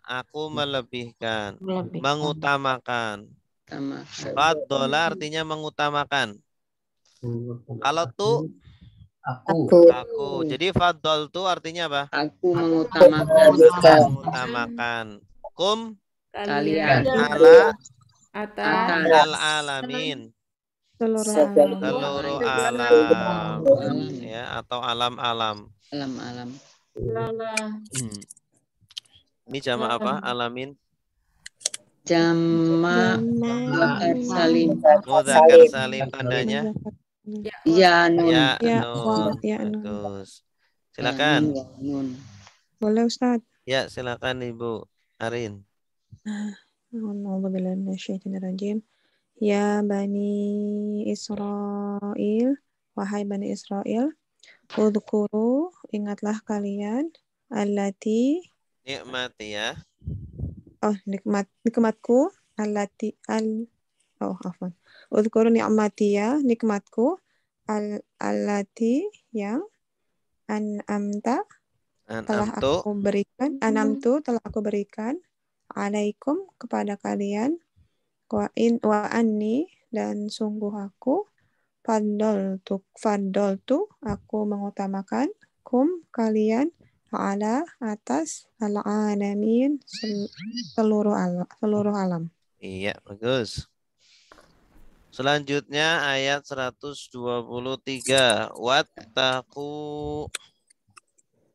[SPEAKER 1] Aku melebihkan. Mengutamakan. Faddola artinya mengutamakan. Kalau tu aku. Jadi faddal tu artinya apa?
[SPEAKER 2] Aku mengutamakan.
[SPEAKER 1] Kum
[SPEAKER 2] kalian.
[SPEAKER 1] Al-alamin. Seluruh alam. Ya, atau alam-alam.
[SPEAKER 2] Alam-alam.
[SPEAKER 1] Ini jama apa? Alamin.
[SPEAKER 2] Jama mudzakkar salim.
[SPEAKER 1] Mudzakkar salim tandanya.
[SPEAKER 2] Ya nun.
[SPEAKER 1] Bagus. Silakan.
[SPEAKER 5] Boleh Ustaz?
[SPEAKER 1] Ya, silakan Ibu Arin.
[SPEAKER 5] Ya Bani Israel, wahai Bani Israel, udhkuru, ingatlah kalian, allati,
[SPEAKER 1] nikmati ya.
[SPEAKER 5] Nikmatku, udhkuru ni'mati ya, nikmatku, allati yang an'amtu telah aku berikan alaikum kepada kalian wa anni dan sungguh aku faddaltu aku mengutamakan kalian ala atas al-alamin seluruh alam.
[SPEAKER 1] Iya, bagus. Selanjutnya ayat 123. Wattaqu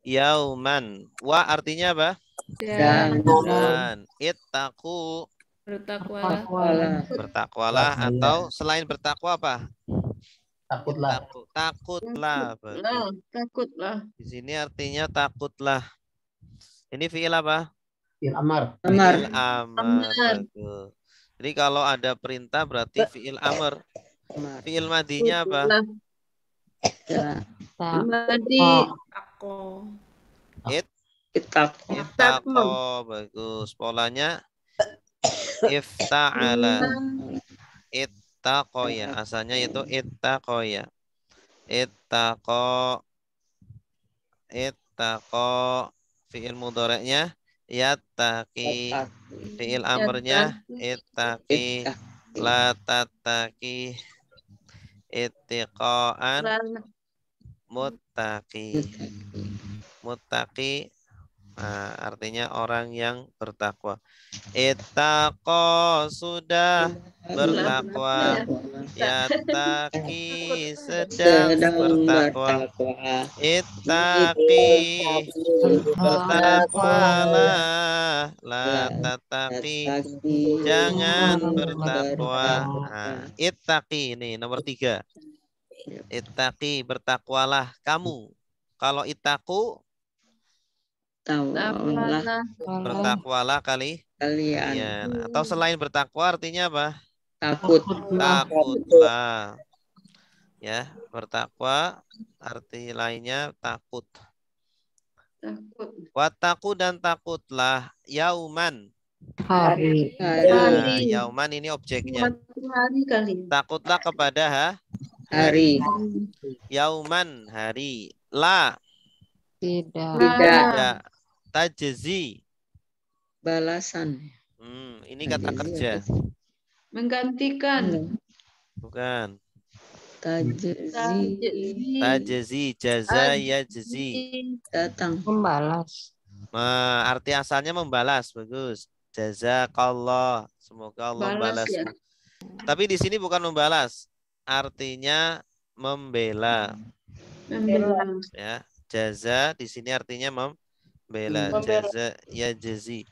[SPEAKER 1] yauman. Wa artinya apa? Dan ittaqu bertakwalah atau selain bertakwa apa? Takutlah.
[SPEAKER 3] Takutlah.
[SPEAKER 1] Di sini artinya takutlah. Ini fi'il apa?
[SPEAKER 4] Fi'il amar.
[SPEAKER 1] Fi'il amar. Bagus. Jadi kalau ada perintah berarti fi'il amr. Fi'il madinya apa?
[SPEAKER 3] Madi.
[SPEAKER 1] Ittaqo. Bagus. Polanya ifta'ala. Ittaqoya. Asalnya itu ittaqoya. Ittaqo. Fi'il mudhari'nya yattaqi. Fi'il amrnya ittaqi. La tattaqi. Ittiqaan. Muttaqi. Nah, artinya orang yang bertakwa. Ittaqo sudah bertakwa. Yataki sedang bertakwa. Ittaqi bertakwalah. La tataki jangan bertakwa. Nah, ittaqi ini nomor 3. Ittaqi bertakwalah kamu. Kalau ittaqu bertakwalah kalian. Atau selain bertakwa artinya apa? Takutlah. Ya, bertakwa arti lainnya takut. Wattaqu dan takutlah yauman.
[SPEAKER 2] Hari.
[SPEAKER 1] Nah, yauman ini objeknya. Takutlah kepada
[SPEAKER 2] Hari.
[SPEAKER 1] Yauman hari. La.
[SPEAKER 2] Tidak.
[SPEAKER 1] Tajzi.
[SPEAKER 2] Balasan.
[SPEAKER 1] Ini kata kerja.
[SPEAKER 3] Menggantikan.
[SPEAKER 1] Bukan.
[SPEAKER 2] Tajzi.
[SPEAKER 1] Jaza yajzi.
[SPEAKER 2] Datang. Membalas.
[SPEAKER 1] Nah, arti asalnya membalas. Bagus. Jazakallah. Semoga Allah membalas. Ya. Tapi di sini bukan membalas. Artinya membela. Ya. Jaza di sini artinya membela. Jaza ya jazi.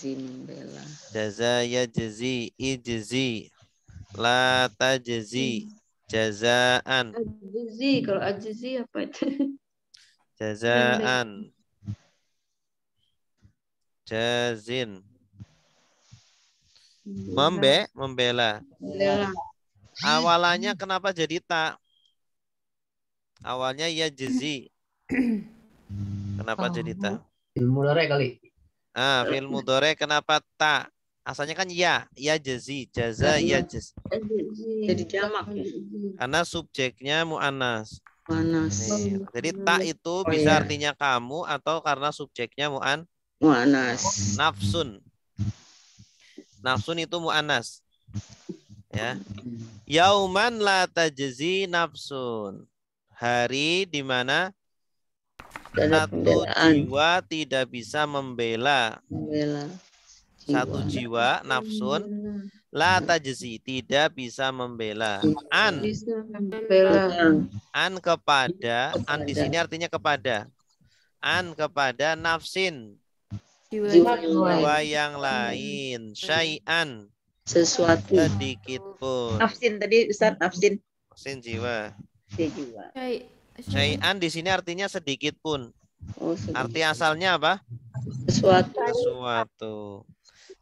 [SPEAKER 2] Membela.
[SPEAKER 1] Jaza ya jazi ijzi. La tajzi jazaan.
[SPEAKER 3] Ajzi, kalau ajzi apa itu?
[SPEAKER 1] Jazaan. Jazin. Membela. Awalannya kenapa jadi tak? Awalnya ya jezi. Kenapa jadi tak?
[SPEAKER 4] Fil mudhari kali.
[SPEAKER 1] Fil mudhari kenapa tak? Asalnya kan ya jezi, jaza ya jez.
[SPEAKER 2] Jadi jamak ya.
[SPEAKER 1] Karena subjeknya muannas.
[SPEAKER 2] Muannas.
[SPEAKER 1] Jadi tak itu bisa artinya kamu atau karena subjeknya
[SPEAKER 2] muannas.
[SPEAKER 1] Nafsun. Nafsun itu muannas. Ya. Yauman la tajzi nafsun. Hari di mana satu jiwa tidak bisa membela. Satu jiwa nafsun la tajzi tidak bisa membela. An kepada, an di sini artinya kepada. An kepada nafsin. Jiwa yang lain. Syai'an
[SPEAKER 2] sesuatu.
[SPEAKER 1] Sedikit pun.
[SPEAKER 2] Nafsin tadi Ustaz, nafsin.
[SPEAKER 1] Nafsin jiwa.
[SPEAKER 2] Jiwa.
[SPEAKER 1] Syai'an di sini artinya sedikit pun. Arti asalnya apa? Sesuatu.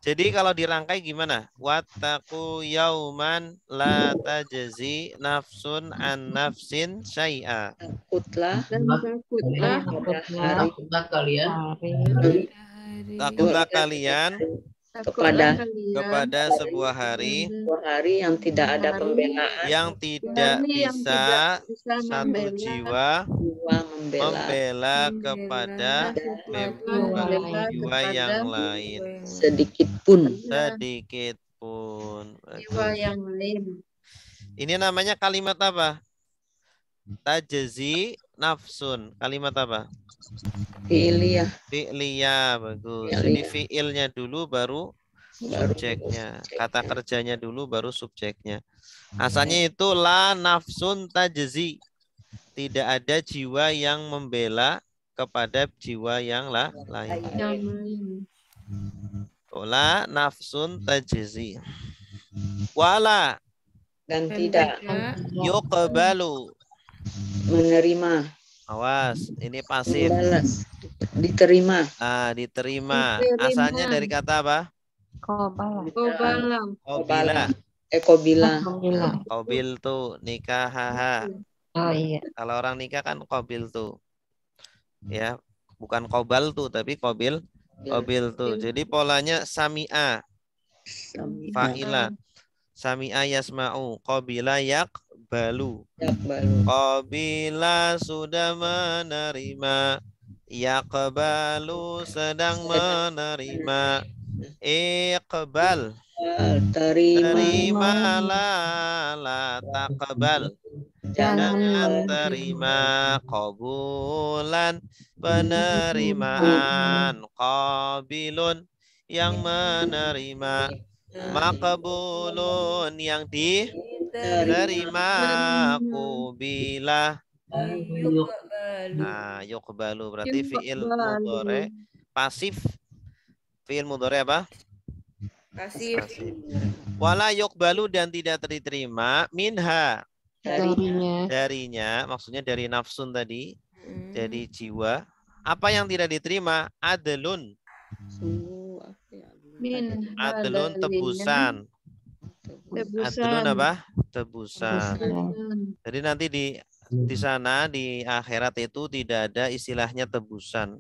[SPEAKER 1] Jadi kalau dirangkai gimana? Wattaqu yauman la tajzi nafsun an nafsin syai'a.
[SPEAKER 2] Takutlah
[SPEAKER 1] kalian kepada sebuah hari
[SPEAKER 2] yang tidak ada pembelaan,
[SPEAKER 1] yang tidak bisa satu jiwa membela kepada jiwa yang lain
[SPEAKER 2] sedikit pun.
[SPEAKER 3] Jiwa yang lain.
[SPEAKER 1] Ini namanya kalimat apa? Tajzi nafsun. Kalimat apa?
[SPEAKER 2] Fi'liyah.
[SPEAKER 1] Fi'liyah, bagus. Jadi fi'ilnya dulu baru subjeknya. Kata kerjanya dulu baru subjeknya. Asalnya itu la nafsun tajzi. Tidak ada jiwa yang membela kepada jiwa yang lain. La nafsun tajzi. Wala.
[SPEAKER 2] Dan tidak.
[SPEAKER 1] Yuqbalu.
[SPEAKER 2] Menerima.
[SPEAKER 1] Awas, ini pasif.
[SPEAKER 2] Diterima.
[SPEAKER 1] Diterima. Asalnya dari kata apa?
[SPEAKER 3] Qobala.
[SPEAKER 1] Qabil tuh nikah haha.
[SPEAKER 2] Oh iya.
[SPEAKER 1] Kalau orang nikah kan qabil tuh. Ya, bukan qobal tuh tapi qabil tuh. Jadi polanya sami'a. Fa'ila. Sami'a yasma'u. Qabila yaqbalu. Qabila sudah menerima. Yaqbalu sedang menerima. Iqbal. Terimalah la taqbal. Jangan terima. Qabulan, penerimaan. Qabilun, yang menerima. Maqbulun, yang diterima. Qubila. Nah, yuqbalu berarti fi'il mudhari pasif. Fi'il mudhari apa?
[SPEAKER 3] Pasif.
[SPEAKER 1] Wala yuqbalu, dan tidak diterima minha, darinya, maksudnya dari nafsun tadi, dari jiwa. Apa yang tidak diterima? Adlun. Adlun, tebusan. Adlun apa? Tebusan. Jadi nanti di sana di akhirat itu tidak ada istilahnya tebusan.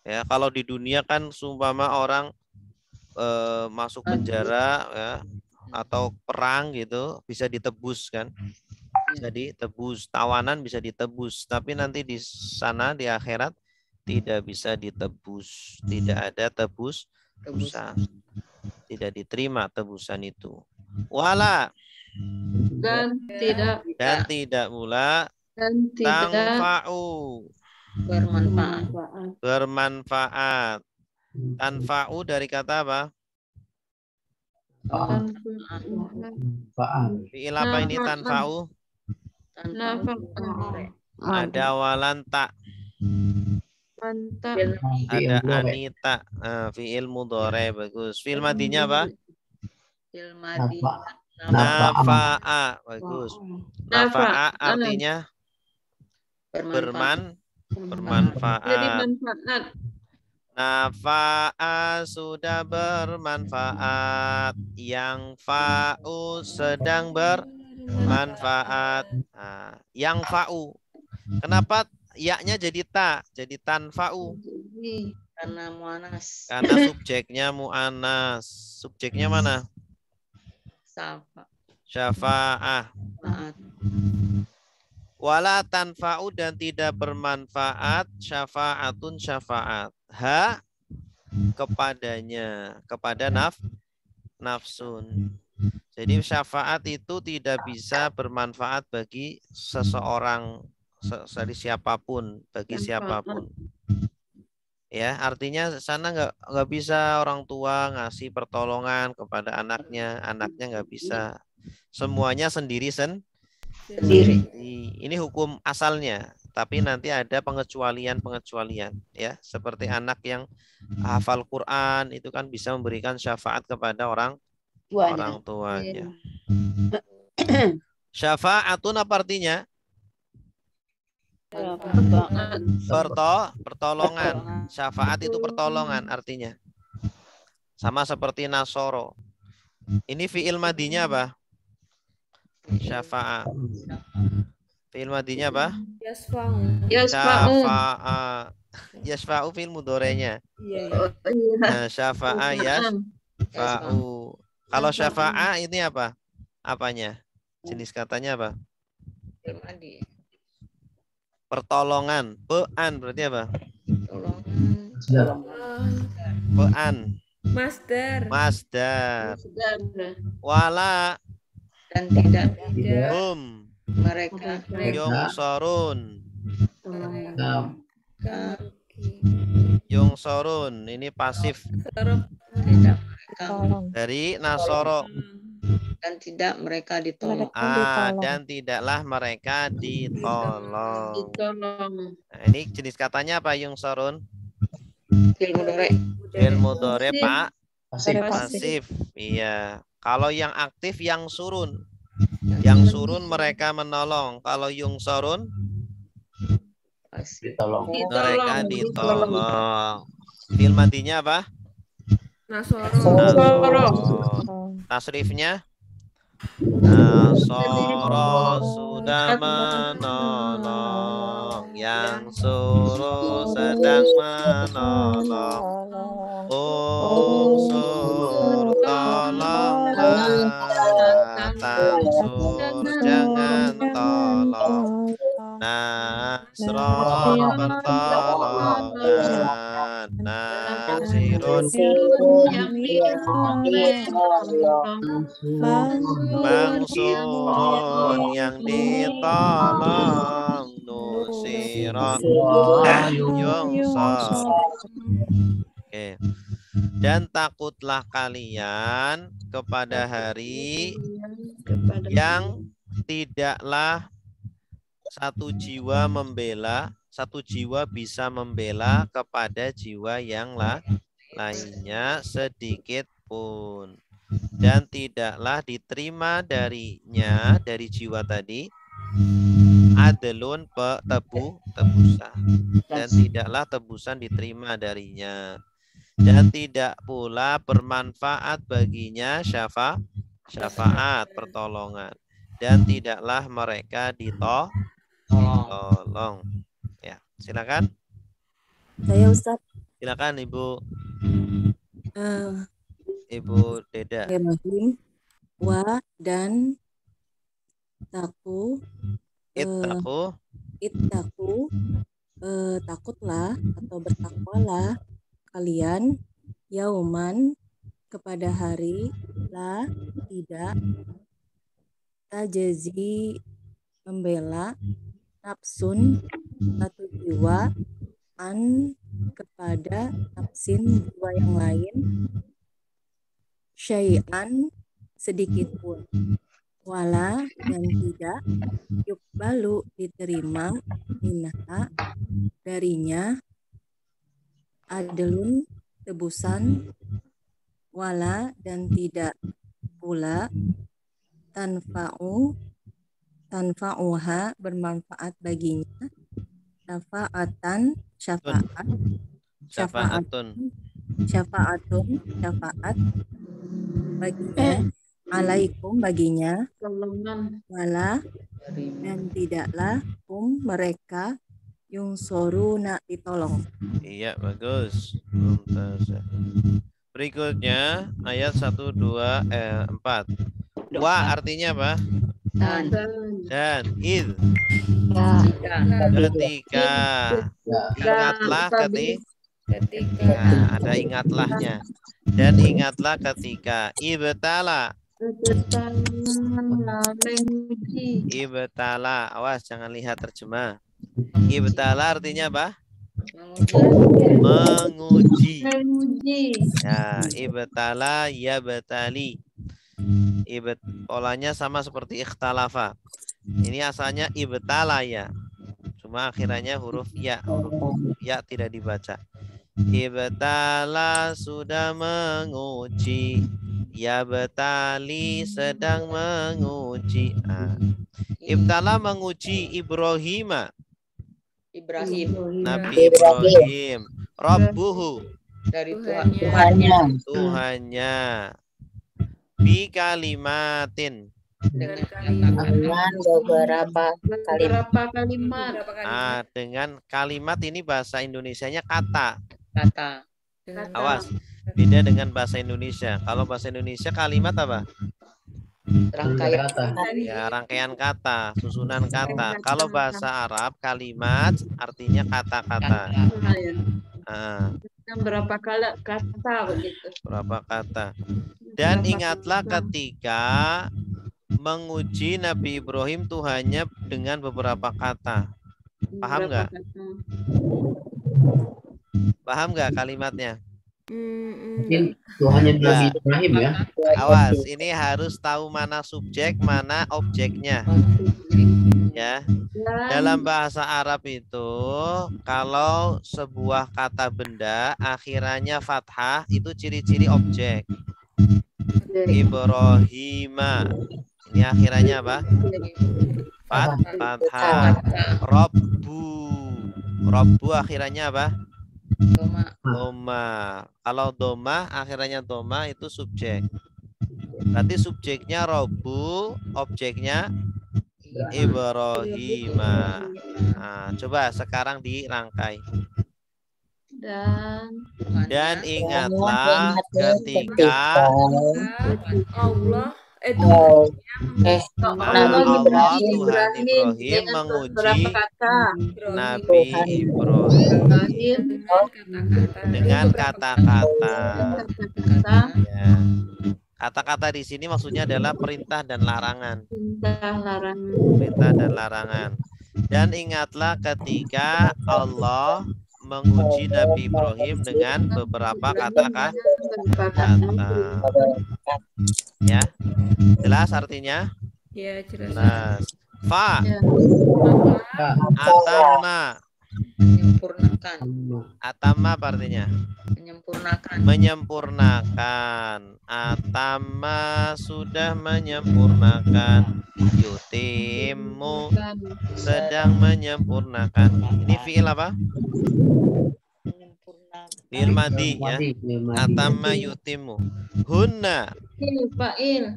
[SPEAKER 1] Ya, kalau di dunia kan seumpama orang masuk penjara ya, atau perang gitu bisa ditebus kan, bisa ditebus, tawanan bisa ditebus, tapi nanti di sana di akhirat tidak bisa ditebus, tidak ada tebusan, tidak diterima tebusan itu. Wala,
[SPEAKER 3] dan
[SPEAKER 1] tidak pula tangfa'u, bermanfaat. Tanfa'u dari kata apa? Fi'il apa ini tanfa'u? Ada walanta, ada anita. Fi'il mudhari, bagus. Fi'il madinya apa? Nafa'a, bagus. Nafa'a artinya bermanfaat. Nafa'a, sudah bermanfaat. Yang fa'u, sedang bermanfaat. Nah, yang fa'u. Kenapa ya-nya jadi ta? Jadi tanfa'u.
[SPEAKER 2] Karena mu'anas.
[SPEAKER 1] Karena subjeknya mu'anas. Subjeknya mana? Syafa'ah. Wala tanfa'u, dan tidak bermanfaat. Syafa'atun, syafaat. Ha, kepadanya, kepada nafsun. Jadi syafaat itu tidak bisa bermanfaat bagi seseorang, dari siapapun, bagi siapapun. Ya, artinya sana nggak bisa orang tua ngasih pertolongan kepada anaknya nggak bisa. Semuanya sendiri. Ini hukum asalnya, tapi nanti ada pengecualian ya, seperti anak yang hafal Quran itu kan bisa memberikan syafaat kepada orang tuanya. Syafaatun apa artinya? Pertolongan. Syafaat itu pertolongan artinya. Sama seperti nasoro. Ini fi'il madinya apa? Syafa'a. Fi'il madinya apa? Syafa'a. Yasfa'u fi'il mudhari'nya. Nah, syafa'a yasfa'u. Kalau syafa'a ini apa? Apanya? Jenis katanya apa? Pertolongan. Pe'an berarti apa? Pe'an. Masdar. Wala,
[SPEAKER 2] dan tidak
[SPEAKER 1] mereka yungsorun. Yungsorun ini pasif dari nasoro.
[SPEAKER 2] Dan tidak mereka ditolong.
[SPEAKER 1] Dan tidaklah mereka ditolong. Nah, ini jenis katanya apa yungsorun? Fi'il mudhari Pak. Pasif. Iya. Kalau yang aktif yang surun. Yang surun mereka menolong. Kalau yung sorun mereka ditolong. Fi'il madinya apa? Nasoro. Tasrifnya Nasoro sudah menolong. Yang suruh sedang menolong. Unsur tolonglah, tansur jangan tolong. Nasron pertolongan, Musirun Mangsurun yang ditolong. Nusirah Yungsor. Oke. Dan takutlah kalian kepada hari yang tidaklah satu jiwa bisa membela kepada jiwa yang lainnya sedikit pun, dan tidaklah diterima darinya, dari jiwa tadi, adlun tebusan, dan tidaklah tebusan diterima darinya, dan tidak pula bermanfaat baginya syafaat pertolongan, dan tidaklah mereka ditolong. Ya, silakan.
[SPEAKER 6] Saya Ustaz.
[SPEAKER 1] Silakan Ibu. Ibu Deda.
[SPEAKER 6] Wa dan ittaku takutlah atau bertakwalah kalian yauman kepada hari la tidak tajzi membela nafsun satu jiwa an kepada nafsin jiwa yang lain syai'an sedikit pun, wala dan tidak yukbalu diterima minha darinya adlun tebusan, wala dan tidak pula tanfa'uha bermanfaat baginya syafaat baginya alaikum baginya wala dan tidaklah mereka yungsoruna ditolong.
[SPEAKER 1] Iya, bagus. Berikutnya ayat 1, 2, 4. Wa artinya apa? Dan id ketika ingatlah ketika ada ingatlahnya, dan ingatlah ketika ibtala, awas jangan lihat terjemah. Ibtala artinya apa? Menguji. Ya, ibtala ya betali. Polanya sama seperti ikhtalafa. Ini asalnya ibtala ya, cuma akhirannya huruf ya. Huruf ya tidak dibaca. Ibtala sudah menguji, ya betali sedang menguji. Ibtala menguji Ibrahim. Nabi Ibrahim. Rabbuhu
[SPEAKER 2] dari
[SPEAKER 1] Tuhannya. Bi kalimatin
[SPEAKER 6] dengan beberapa
[SPEAKER 3] kalimat.
[SPEAKER 1] Dengan kalimat ini bahasa Indonesianya kata. Awas, beda dengan bahasa Indonesia. Kalau bahasa Indonesia kalimat apa? Rangkaian kata, susunan kata. Kalau bahasa Arab kalimat artinya kata-kata.
[SPEAKER 3] Berapa kata begitu?
[SPEAKER 1] Berapa kata. Dan ingatlah ketika menguji Nabi Ibrahim Tuhannya dengan beberapa kata. Paham nggak? Paham nggak kalimatnya?
[SPEAKER 4] Mungkin Tuhannya Nabi Ibrahim ya.
[SPEAKER 1] Awas, ini harus tahu mana subjek, mana objeknya. Ya. Dalam bahasa Arab itu kalau sebuah kata benda akhirannya fathah itu ciri-ciri objek. Ibrahima. Ini akhirannya apa? Fathah. Robbu akhirannya apa? Doma. Kalau doma akhirannya doma itu subjek. Berarti subjeknya Robbu, objeknya Ibrahima. Coba sekarang dirangkai.
[SPEAKER 3] Dan
[SPEAKER 1] ingatlah ketika Allah Tuhan Ibrahim menguji Nabi Ibrahim dengan kata-kata. Ya. Kata-kata di sini maksudnya adalah perintah dan larangan. Perintah dan larangan. Dan ingatlah ketika Allah menguji Nabi Ibrahim dengan beberapa kata-kata. Ya, jelas artinya?
[SPEAKER 7] Ya, jelas.
[SPEAKER 1] Nah, fa, atama,
[SPEAKER 2] menyempurnakan.
[SPEAKER 1] Atama apa artinya?
[SPEAKER 2] Menyempurnakan.
[SPEAKER 1] Menyempurnakan. Atama sudah menyempurnakan. Yutimu sedang menyempurnakan. Ini fi'il apa? Fi'il madi ya. Atama yutimu. Hunna.
[SPEAKER 2] Fa'il.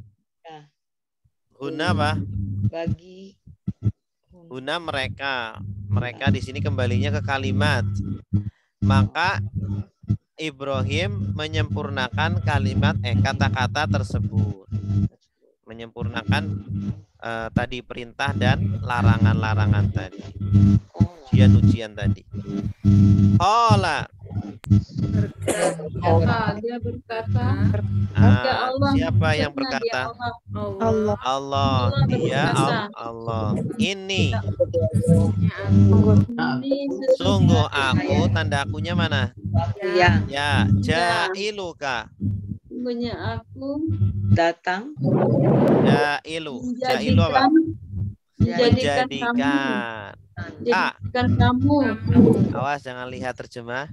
[SPEAKER 1] Hunna apa?
[SPEAKER 2] Bagi.
[SPEAKER 1] Hunna mereka. Mereka di sini kembalinya ke kalimat. Maka Ibrahim menyempurnakan kalimat kata-kata tersebut. Menyempurnakan tadi perintah dan larangan-larangan tadi. Ujian-ujian tadi. Qala.
[SPEAKER 3] Dia berkata,
[SPEAKER 1] siapa yang berkata? Allah. Dia Allah. Ini sungguh aku, tanda akunya mana? Ya, jailuka.
[SPEAKER 3] Sungguhnya aku
[SPEAKER 2] datang.
[SPEAKER 1] Jailu apa? Menjadikan.
[SPEAKER 3] Kamu.
[SPEAKER 1] Awas jangan lihat terjemah.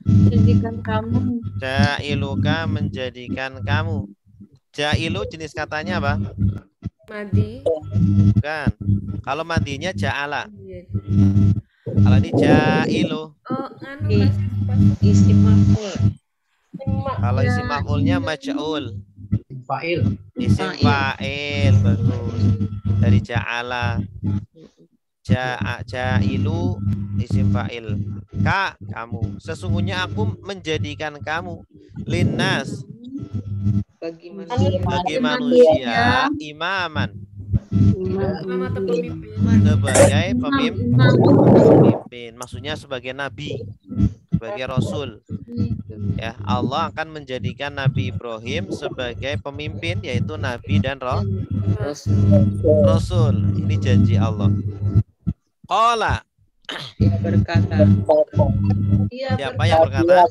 [SPEAKER 3] Menjadikan kamu.
[SPEAKER 1] Jailuka menjadikan kamu. Jailu jenis katanya apa?
[SPEAKER 7] Madi.
[SPEAKER 1] Bukan. Kalau madinya ja'ala. Kalau ini jailu.
[SPEAKER 2] Isim maf'ul.
[SPEAKER 1] Kalau isim maf'ulnya maj'ul.
[SPEAKER 4] Fa'il.
[SPEAKER 1] Isim fa'il. Bagus. Dari ja'ala. Ja'ilu isim fa'il. Ka, kamu. Sesungguhnya aku menjadikan kamu linnas,
[SPEAKER 2] bagi
[SPEAKER 1] manusia imaman, sebagai pemimpin. Maksudnya sebagai nabi, sebagai rasul. Ya, Allah akan menjadikan Nabi Ibrahim sebagai pemimpin, yaitu nabi dan rasul. Ini janji Allah. Qala.
[SPEAKER 2] Dia berkata.
[SPEAKER 1] Siapa yang berkata?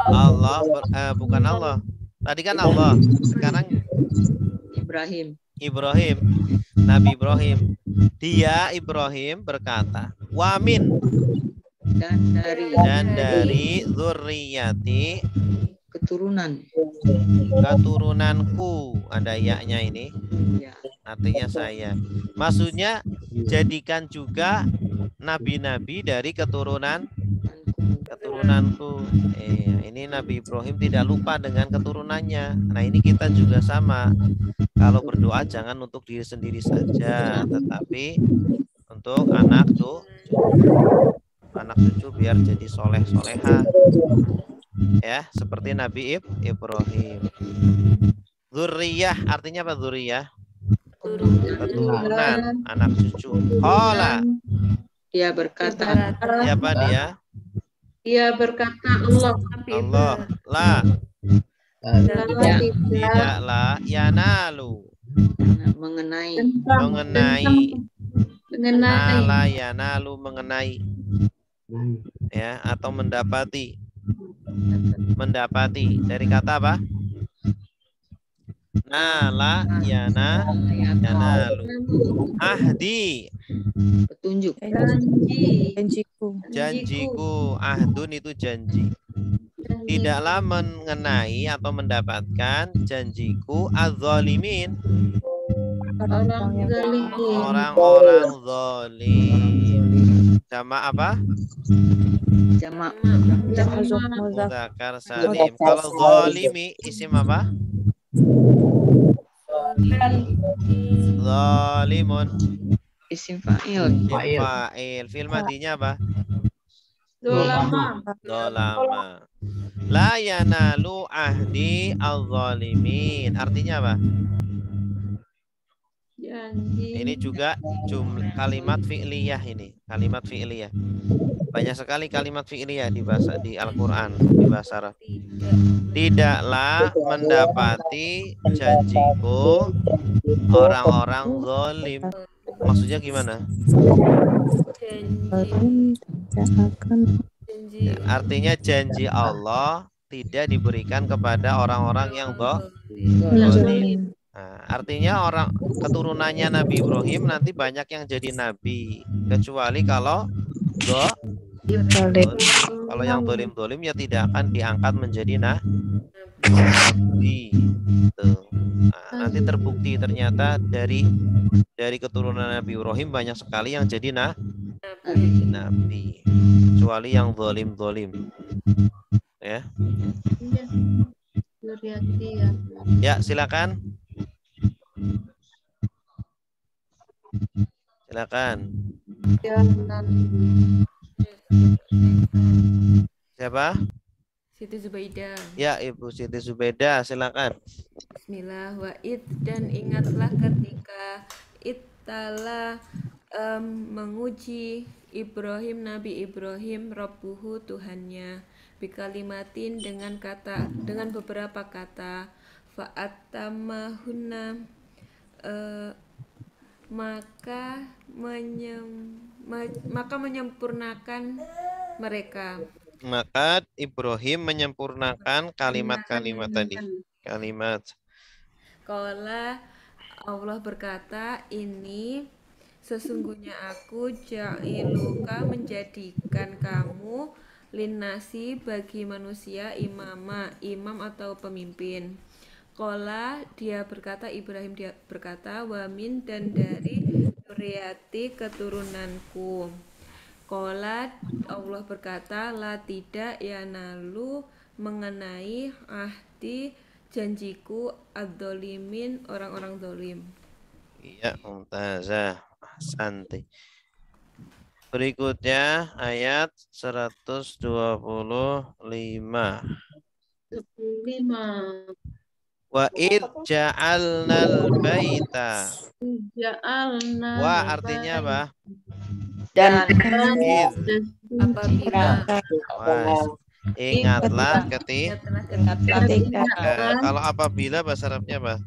[SPEAKER 1] Allah. Bukan Allah. Tadi kan Allah. Sekarang Ibrahim. Nabi Ibrahim. Dia Ibrahim berkata, wamin. Dan dari zurriyati, keturunanku. Ada ya-nya ini. Artinya saya. Maksudnya jadikan juga nabi-nabi dari keturunanku. Ini Nabi Ibrahim tidak lupa dengan keturunannya. Nah, ini kita juga sama. Kalau berdoa jangan untuk diri sendiri saja, tetapi untuk anak cucu biar jadi soleh-soleha. Ya, seperti Nabi Ibrahim. Zuriyah artinya apa zuriyah? Keturunan, anak cucu. Qala.
[SPEAKER 2] Dia berkata.
[SPEAKER 1] Siapa dia?
[SPEAKER 3] Dia berkata
[SPEAKER 1] Allah. La. Tidaklah yanalu.
[SPEAKER 2] Mengenai.
[SPEAKER 1] Nala yanalu mengenai. Ya, atau mendapati. Dari kata apa? Nala yanalu. Ahdi.
[SPEAKER 2] Petunjuk.
[SPEAKER 1] Janjiku. Ahdun itu janji. Tidaklah mengenai atau mendapatkan janjiku az-zalimin. Orang-orang zalim. Sama apa?
[SPEAKER 2] Jamak
[SPEAKER 1] Mudzakkar salim. Kalau zalimi isim apa? Zalimun.
[SPEAKER 2] Isim fa'il.
[SPEAKER 1] Fa'il. Fi'il madinya apa?
[SPEAKER 3] Dolama.
[SPEAKER 1] La yanalu ahdi al-zalimin. Artinya apa? Ini juga kalimat fi'liyah ini. Kalimat fi'liyah. Banyak sekali kalimat fi'liyah di bahasa di Al-Qur'an, di bahasa Arab. Tidaklah mendapati janjiku orang-orang zalim. Maksudnya gimana? Artinya janji Allah tidak diberikan kepada orang-orang yang zalim. Nah, artinya orang keturunannya Nabi Ibrahim nanti banyak yang jadi nabi, kecuali kalau kalau yang zalim ya tidak akan diangkat menjadi nabi. Tuh. Nah, nanti terbukti ternyata dari keturunan Nabi Ibrahim banyak sekali yang jadi nabi, kecuali yang zalim. Ya. Ya, silakan. Siapa?
[SPEAKER 7] Siti Zubaidah.
[SPEAKER 1] Ya, Ibu Siti Zubaidah, silakan.
[SPEAKER 7] Bismillah. Wa'id, dan ingatlah ketika itala menguji Nabi Ibrahim Rabbuhu Tuhannya bikalimatin dengan beberapa kata fa'atamahunna maka menyempurnakan mereka.
[SPEAKER 1] Maka Ibrahim menyempurnakan kalimat-kalimat tadi. Kalimat.
[SPEAKER 7] Qala, Allah berkata, ini sesungguhnya aku ja'iluka menjadikan kamu linnasi bagi manusia imam atau pemimpin. Qala, Ibrahim berkata, wamin, dan dari dzurriyyati keturunanku. Qala, Allah berkata, la tidak yanalu mengenai ahdi janjiku ad-dzalimin orang-orang zalim.
[SPEAKER 1] Iya, mumtazah. Santai. Berikutnya ayat 125. Wa id ja'alnal baita. Wa artinya apa?
[SPEAKER 2] Dan
[SPEAKER 7] Apabila
[SPEAKER 1] ingatlah ketika. Kalau apabila bahasa Arabnya apa?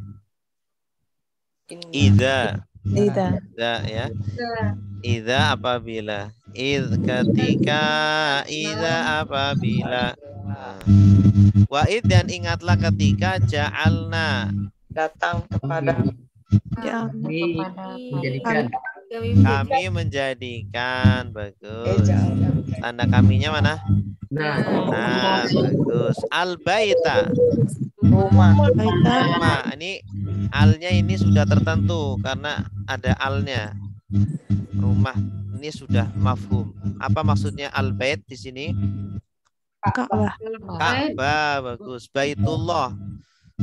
[SPEAKER 1] Idza ya. Idza apabila. Ketika idza apabila. Wa id, dan ingatlah ketika ja'alna
[SPEAKER 2] datang kepada
[SPEAKER 1] kami menjadikan. Bagus. Tanda kaminya mana? Nah, bagus. Al-baita, rumah. Ini alnya ini sudah tertentu karena ada alnya. Rumah ini sudah mafhum. Apa maksudnya al-bait di sini? Ka'bah, bagus. Baitullah.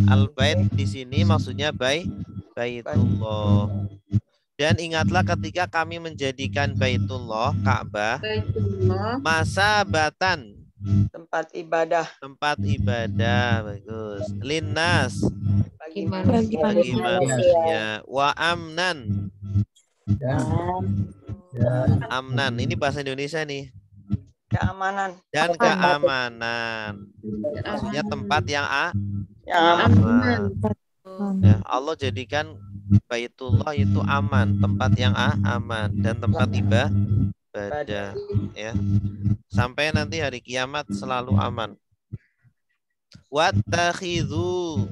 [SPEAKER 1] Al-bait di sini maksudnya Baitullah. Dan ingatlah ketika kami menjadikan Baitullah, Ka'bah, masabatan,
[SPEAKER 2] tempat ibadah.
[SPEAKER 1] Bagus. Linnas, bagi manusia. Wa amnan. Amnan, ini bahasa Indonesia nih.
[SPEAKER 2] Keamanan.
[SPEAKER 1] Dan keamanan. Maksudnya tempat yang
[SPEAKER 2] aman.
[SPEAKER 1] Ya, Allah jadikan Baitullah itu aman, tempat yang aman dan tempat ibadah, ya. Sampai nanti hari kiamat selalu aman. Wattakhidhu,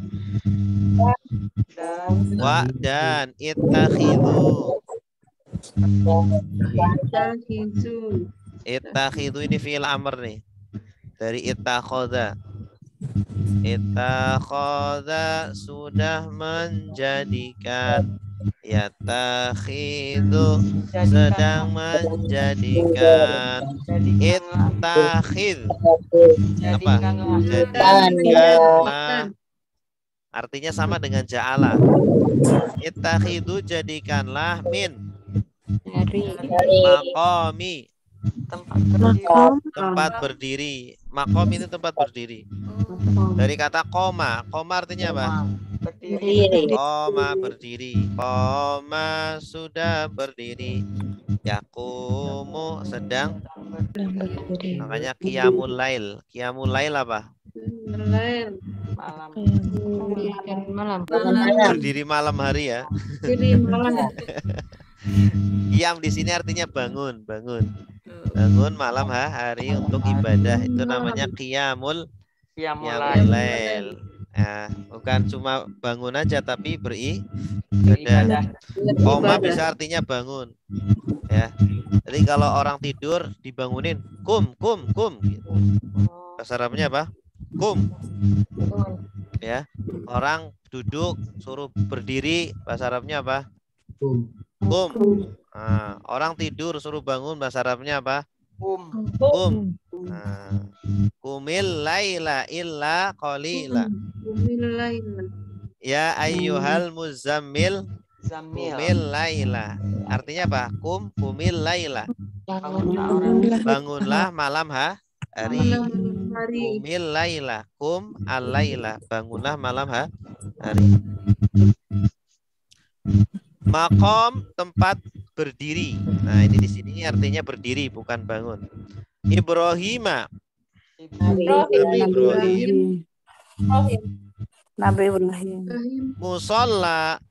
[SPEAKER 1] dan ittakhidhu. Ittakhidhu ini fi'il amr nih. Dari ittakhadha. Ittakhadha sudah menjadikan, yattakhidhu sedang menjadikan, ittakhidh apa? Jadikanlah. Artinya sama dengan ja'ala. Ittakhidhu jadikanlah min maqami Tempat berdiri. Makom itu tempat berdiri. Dari kata koma. Koma artinya apa?
[SPEAKER 2] Berdiri.
[SPEAKER 1] Koma berdiri. Koma sudah berdiri. Yakumu sedang berdiri. Makanya qiyamul lail. Qiyamul lail apa?
[SPEAKER 3] Malam.
[SPEAKER 1] Berdiri malam hari ya.
[SPEAKER 3] Berdiri malam.
[SPEAKER 1] Qiyam di sini artinya bangun, bangun. Bangun malam hari untuk ibadah. Itu namanya qiyamul lail. Nah, bukan cuma bangun aja tapi beribadah. Koma bisa artinya bangun. Ya. Jadi kalau orang tidur dibangunin, kum gitu. Bahasa Arabnya apa? Kum. Ya. Orang duduk suruh berdiri, bahasa Arabnya apa? Kum. Nah, orang tidur suruh bangun, bahasa Arabnya apa? Kum. Nah, kumil laila illa qalila.
[SPEAKER 3] Kumil laila.
[SPEAKER 1] Ya ayyuhal muzammil kumil laila. Artinya apa? Kumil laila. Bangunlah malam hari. Kumil laila. Kum al laila. Bangunlah malam hari. Makom tempat berdiri. Nah, ini di sini artinya berdiri bukan bangun. Ibrahima. Ibrahim.
[SPEAKER 6] Nabi Ibrahim.
[SPEAKER 1] Musola.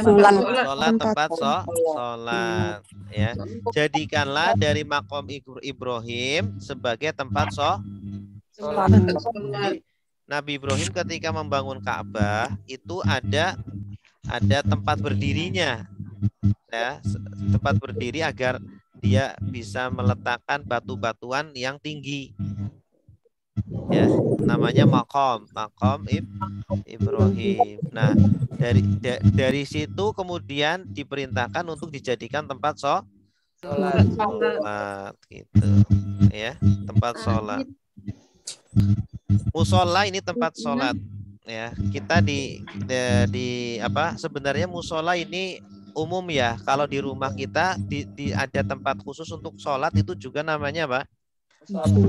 [SPEAKER 1] Sholat tempat sholat. Ya. Jadikanlah dari makom Ibrahim sebagai tempat sholat. Nabi Ibrahim ketika membangun Ka'bah itu ada tempat berdirinya, ya, tempat berdiri agar dia bisa meletakkan batu-batuan yang tinggi, ya, namanya makom Ibrahim. Nah, dari situ kemudian diperintahkan untuk dijadikan tempat sholat, gitu, ya, tempat sholat. Musola ini tempat sholat, ya. Kita di apa? Sebenarnya musola ini umum ya. Kalau di rumah kita ada tempat khusus untuk sholat itu juga namanya apa?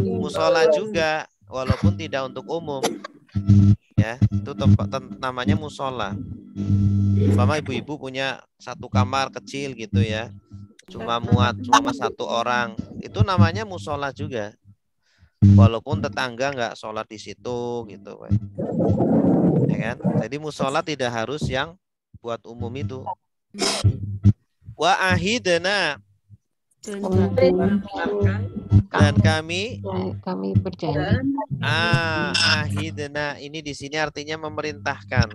[SPEAKER 1] Musola juga, walaupun tidak untuk umum. Ya, itu tempat namanya musola. Umpama ibu-ibu punya satu kamar kecil gitu ya, cuma satu orang, itu namanya musola juga. Walaupun tetangga nggak sholat di situ gitu, ya kan? Jadi musola tidak harus yang buat umum itu. Wa ahidna, dan kami
[SPEAKER 3] berjanji.
[SPEAKER 1] Ahidna ini di sini artinya memerintahkan.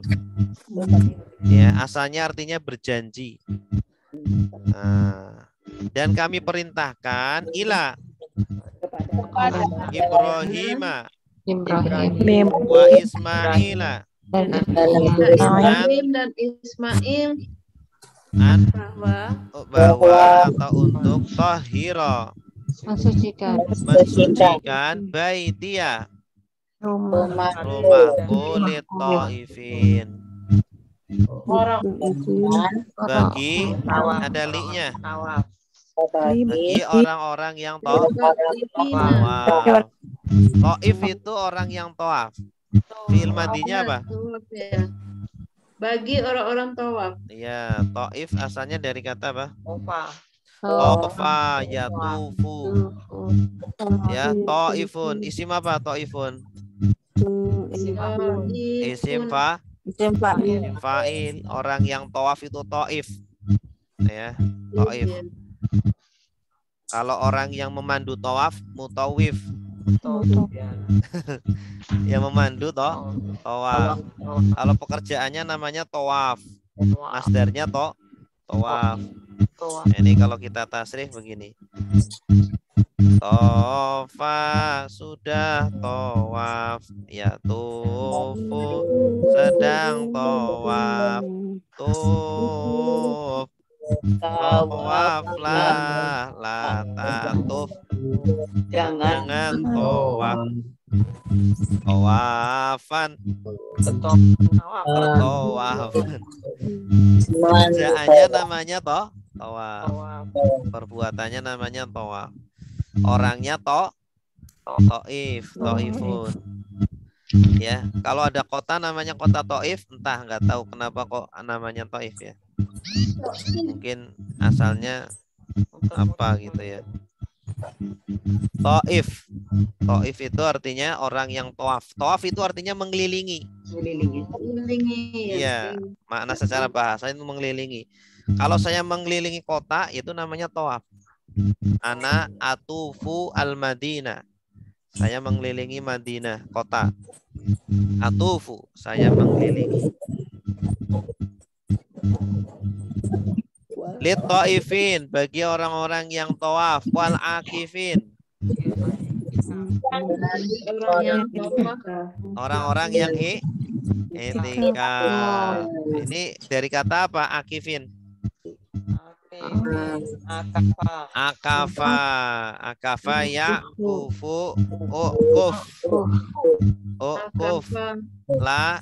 [SPEAKER 1] Ya, asalnya artinya berjanji. Dan kami perintahkan Ibrahim wa Ismaila
[SPEAKER 3] dan Ismail
[SPEAKER 1] bahwa atau untuk tahira mensucikan baitia rumahku li taifin, bagi ada li'nya, bagi orang-orang yang tawaf. Taif itu orang yang tawaf. Fi'il madinya apa?
[SPEAKER 3] Bagi orang-orang tawaf.
[SPEAKER 1] Iya, taif asalnya dari kata apa? Tawafa, yatufu. Ya, taifun. Isim apa taifun? Isim fa'il. Orang yang tawaf itu taif. Ya, taif. Kalau orang yang memandu tawaf, mutawif. Yang memandu tawaf. Kalau pekerjaannya namanya tawaf. Masdarnya tawaf. Ini kalau kita tasrif begini. Tofa sudah tawaf, ya tufu sedang tawaf, tuf tawaflah, la tatuf jangan tawaf, tawafan tawafan. Kerjaannya namanya Tawaf. Perbuatannya namanya tawaf. Orangnya Taif, Taifun. Ya, kalau ada kota namanya kota Taif, entah nggak tahu kenapa kok namanya Taif ya. Mungkin asalnya apa gitu ya. Taif. Taif itu artinya orang yang tawaf. Tawaf itu artinya mengelilingi. Iya, makna secara bahasa itu mengelilingi. Kalau saya mengelilingi kota itu namanya tawaf. Ana atufu al-Madinah. Saya mengelilingi Madinah, kota. Atufu, saya mengelilingi. Lit ta'ifin, bagi orang-orang yang tawaf. Wal akifin, orang-orang yang i'tikaf. Ini dari kata apa? Akifin. Akafa ya kufu ukuf la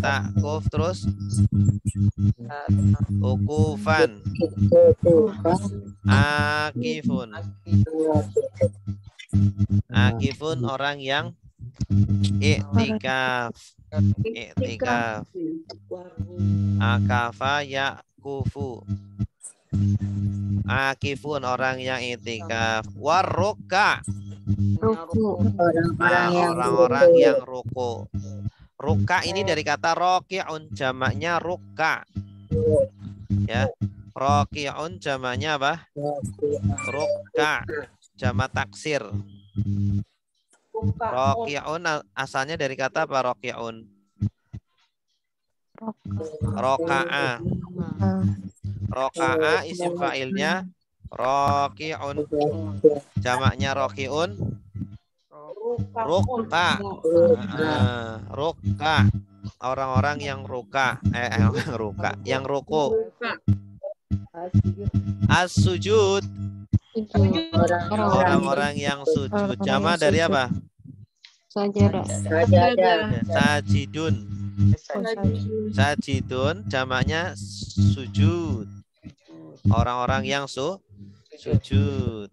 [SPEAKER 1] ta'kuf terus ukufan akifun orang yang i'tikaf. Akafa yakufu, akifun orang yang i'tikaf. Warruka, orang-orang yang ruku. Ruka ini dari kata roki'un, jamaknya ruka. Ya, roki'un jamaknya apa? Ruka, jamak taksir. Roki'un asalnya dari kata apa? Roki'un, roka'a. Roka'a isim fa'ilnya roki'un, jamaknya roki'un ruka. Ruka, orang-orang yang ruka, yang ruku. As-sujud, orang-orang yang sujud. Jamak dari apa? Sajidun. Sajidun jamaknya sujud. Orang-orang yang sujud.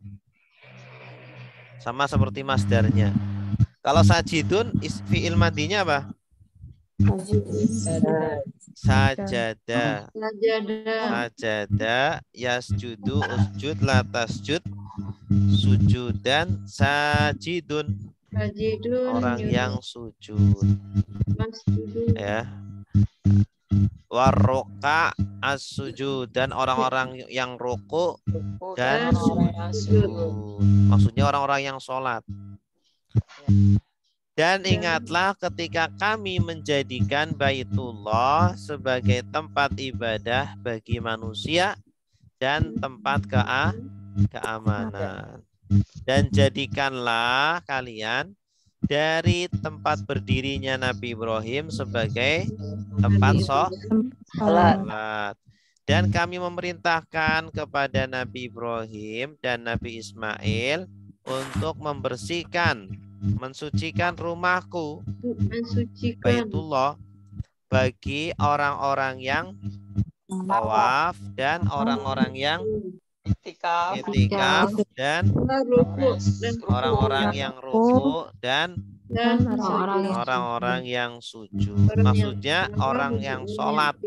[SPEAKER 1] Sama seperti masdarnya. Kalau sajidun fi'il madinya apa? Sajada. Sajada yasjudu usjud la tasjud sujudan sajidun. Orang yang sujud. Ya. Warroka as-sujud, dan orang-orang yang ruku dan sujud. Maksudnya orang-orang yang sholat. Dan ingatlah ketika kami menjadikan Baitullah sebagai tempat ibadah bagi manusia dan tempat keamanan. Dan jadikanlah kalian dari tempat berdirinya Nabi Ibrahim sebagai tempat sholat. Dan kami memerintahkan kepada Nabi Ibrahim dan Nabi Ismail untuk membersihkan, mensucikan rumahku, Baitullah, bagi orang-orang yang tawaf dan orang-orang yang i'tikaf dan orang-orang yang ruku dan orang-orang yang sujud. Maksudnya orang yang sholat.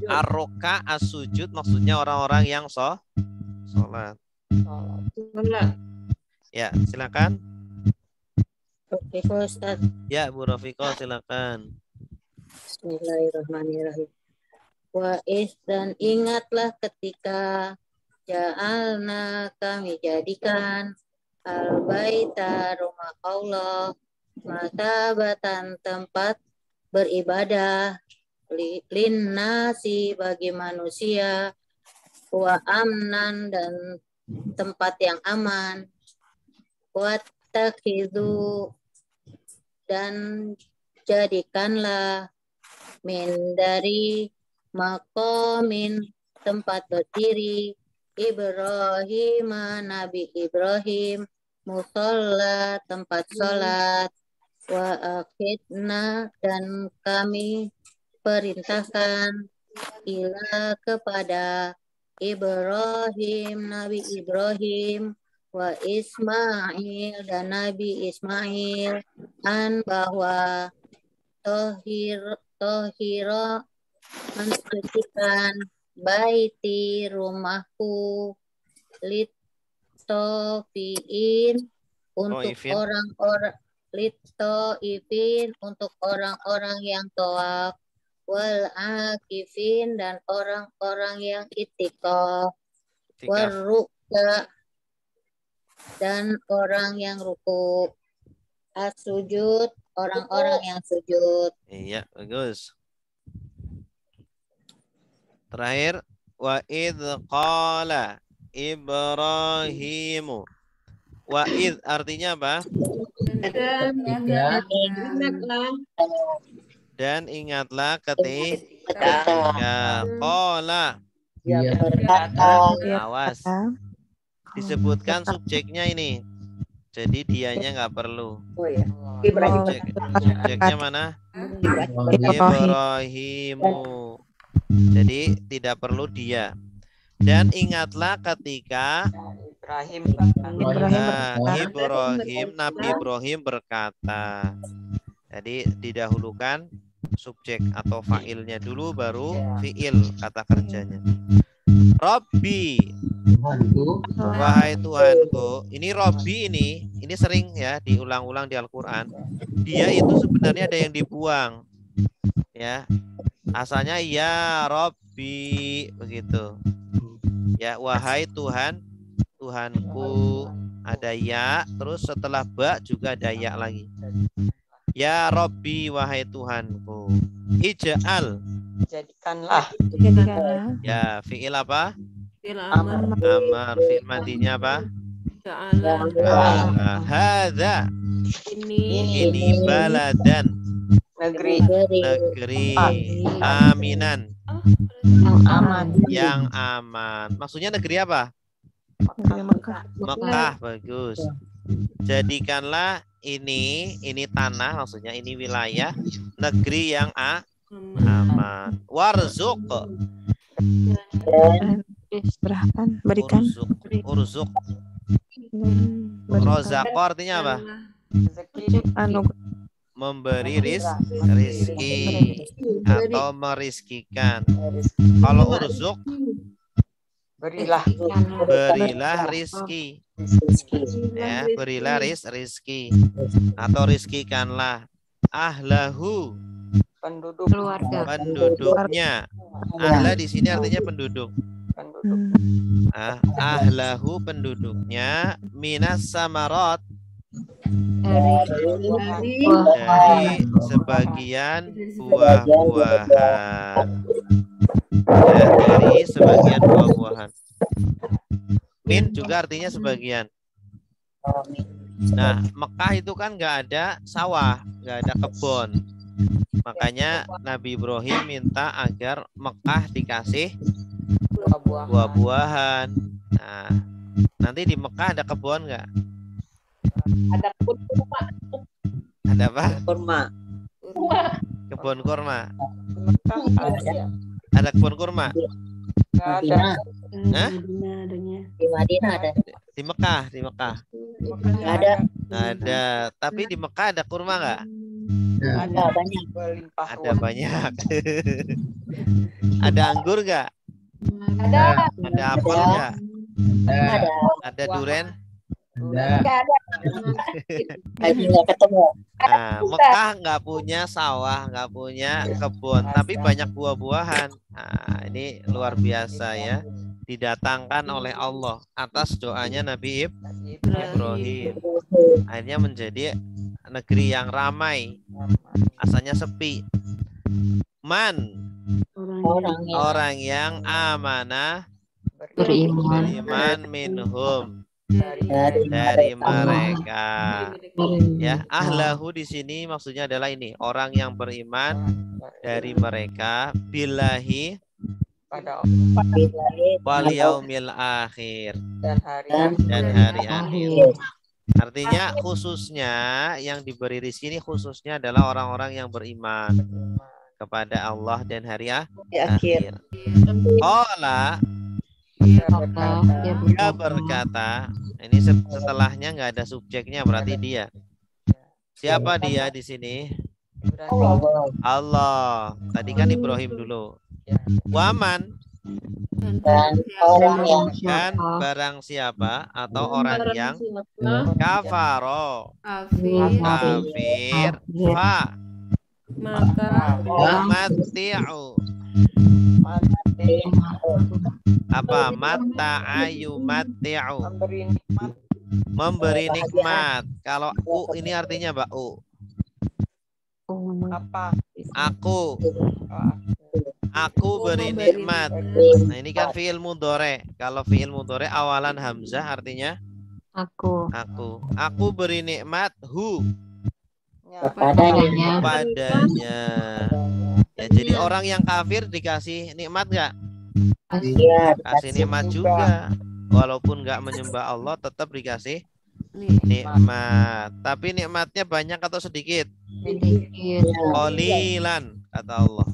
[SPEAKER 1] Ar-ruka as-sujud maksudnya orang-orang yang sholat. Ya, silakan.
[SPEAKER 8] Rofiko, Ustaz.
[SPEAKER 1] Ya, Bu Rofiko, silakan.
[SPEAKER 8] Bismillahirrahmanirrahim. Dan ingatlah ketika ja'alna kami jadikan al-baita rumah Allah masabatan tempat beribadah linnasi bagi manusia wa amnan dan tempat yang aman wa takhidu dan jadikanlah min dari maqamin tempat berdiri Ibrahim Nabi Ibrahim musalla tempat sholat wa akhidna dan kami perintahkan ila kepada Ibrahim, Nabi Ibrahim, wa Ismail dan Nabi Ismail, an bahwa tohiro mensucikan baiti rumahku litofiin untuk orang-orang litoifin untuk orang-orang yang tawaf, wal akifin dan orang-orang yang itikaf, warruka dan orang yang ruku, as-sujud orang-orang yang sujud.
[SPEAKER 1] Iya, bagus. Terakhir, wa idh qala Ibrahimu. Wa idh artinya apa? Dan ingatlah ketika qala. Awas. Disebutkan subjeknya ini. Jadi dianya nggak perlu. Subjeknya mana? Ibrahimu. Jadi tidak perlu dia. Dan ingatlah ketika Nabi Ibrahim berkata. Jadi didahulukan subjek atau fa'ilnya dulu, baru fi'il kata kerjanya. Robbi, wahai Tuhanku. Ini Robbi ini sering ya diulang-ulang di Al-Quran. Dia itu sebenarnya ada yang dibuang, ya. Asalnya ya Robbi begitu. Ya, wahai Tuhan, Tuhanku, ada ya, terus setelah ba juga ada ya lagi. Ya Robbi, wahai Tuhanku. Ij'al,
[SPEAKER 2] jadikanlah.
[SPEAKER 1] Ya, fi'il apa?
[SPEAKER 7] Fi'il amar.
[SPEAKER 1] Amar. Fi'il madinya apa?
[SPEAKER 7] Ja'ala.
[SPEAKER 1] Hadza, ini baladan,
[SPEAKER 2] Negeri.
[SPEAKER 1] Aminan, yang aman. Maksudnya negeri apa? Mekah. Bagus. Jadikanlah ini tanah, maksudnya ini wilayah, negeri yang aman. Warzuk,
[SPEAKER 5] berikan.
[SPEAKER 1] Urzuk. Rozako artinya apa? Memberi rizki atau merizkikan. Kalau urzuk, berilah rizki, ya, berilah rizki atau rizkikanlah. Ahlahu, penduduknya. Ahla di sini artinya penduduk. Ahlahu, penduduknya. Minas samarat, dari sebagian buah-buahan. Dari sebagian buah-buahan. Min juga artinya sebagian. Nah, Mekah itu kan nggak ada sawah, nggak ada kebun. Makanya Nabi Ibrahim minta agar Mekah dikasih buah-buahan. Nah, nanti di Mekah ada kebun nggak?
[SPEAKER 6] Ada kebun kurma.
[SPEAKER 1] Ada apa?
[SPEAKER 2] Kurma.
[SPEAKER 1] Kebun kurma. Ada kebun kurma?
[SPEAKER 2] Nggak ada.
[SPEAKER 1] Hah?
[SPEAKER 8] Di Madinah ada.
[SPEAKER 1] Di Mekah.
[SPEAKER 8] Nggak ada.
[SPEAKER 1] Ada. Tapi di Mekah ada kurma nggak?
[SPEAKER 8] Ada banyak.
[SPEAKER 1] Ada banyak. Ada anggur nggak?
[SPEAKER 6] Ada.
[SPEAKER 1] Ada apel nggak?
[SPEAKER 8] Ada.
[SPEAKER 1] Ada duren?
[SPEAKER 6] Nggak ada.
[SPEAKER 8] Lagi nggak ketemu.
[SPEAKER 1] Nah, Mekah nggak punya sawah, nggak punya kebun, tapi banyak buah-buahan. Nah, ini luar biasa ya. Didatangkan oleh Allah atas doanya Nabi Ibrahim. Akhirnya menjadi negeri yang ramai. Asalnya sepi. Man, orang yang amanah, beriman minhum, dari mereka. Ya, ahlahu di sini maksudnya adalah ini, orang yang beriman dari mereka, billahi, wal yaumil akhir, dan hari akhir. Artinya khususnya yang diberi rizki ini khususnya adalah orang-orang yang beriman. kepada Allah dan hari
[SPEAKER 8] akhir.
[SPEAKER 1] akhir. Qala, dia berkata, ini setelahnya nggak ada subjeknya, berarti dia. Siapa dia di sini? Allah. Tadi kan Ibrahim dulu. Waman,
[SPEAKER 8] Dan orang yang
[SPEAKER 1] kan barang siapa atau orang yang kafaro, kafir, fa,
[SPEAKER 7] Maka
[SPEAKER 1] mati'u, apa mata'ayu mati'u,
[SPEAKER 2] Memberi nikmat.
[SPEAKER 1] memberi nikmat. Kalau u ini artinya apa? U,
[SPEAKER 2] Apa?
[SPEAKER 1] aku beri nikmat. Nah ini kan fi'il mudhari. Kalau fi'il mudhari awalan hamzah artinya aku beri nikmat padanya. Ya, jadi orang yang kafir dikasih nikmat nggak? Kasih nikmat juga. Walaupun nggak menyembah Allah tetap dikasih nikmat. Tapi nikmatnya banyak atau sedikit? Qalilan kata Allah.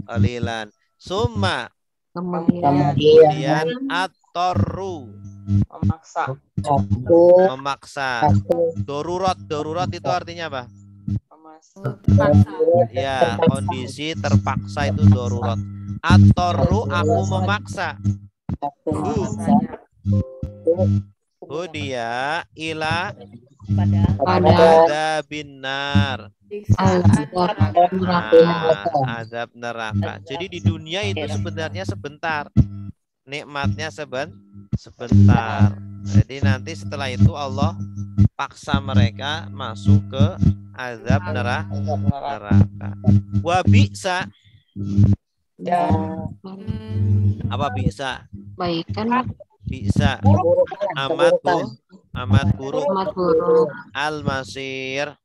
[SPEAKER 1] Qalilan. Summa kemudian atorru memaksa. Darurat itu artinya apa? Ya, kondisi terpaksa itu darurat. Atorru aku memaksa. Dia ila pada binar, azab neraka. Jadi di dunia itu sebenarnya sebentar, nikmatnya sebentar. Jadi nanti setelah itu Allah paksa mereka masuk ke azab neraka. Wabisa, apa bisa?
[SPEAKER 3] Baikan.
[SPEAKER 1] Bisa. Amat buruk. Al-masir,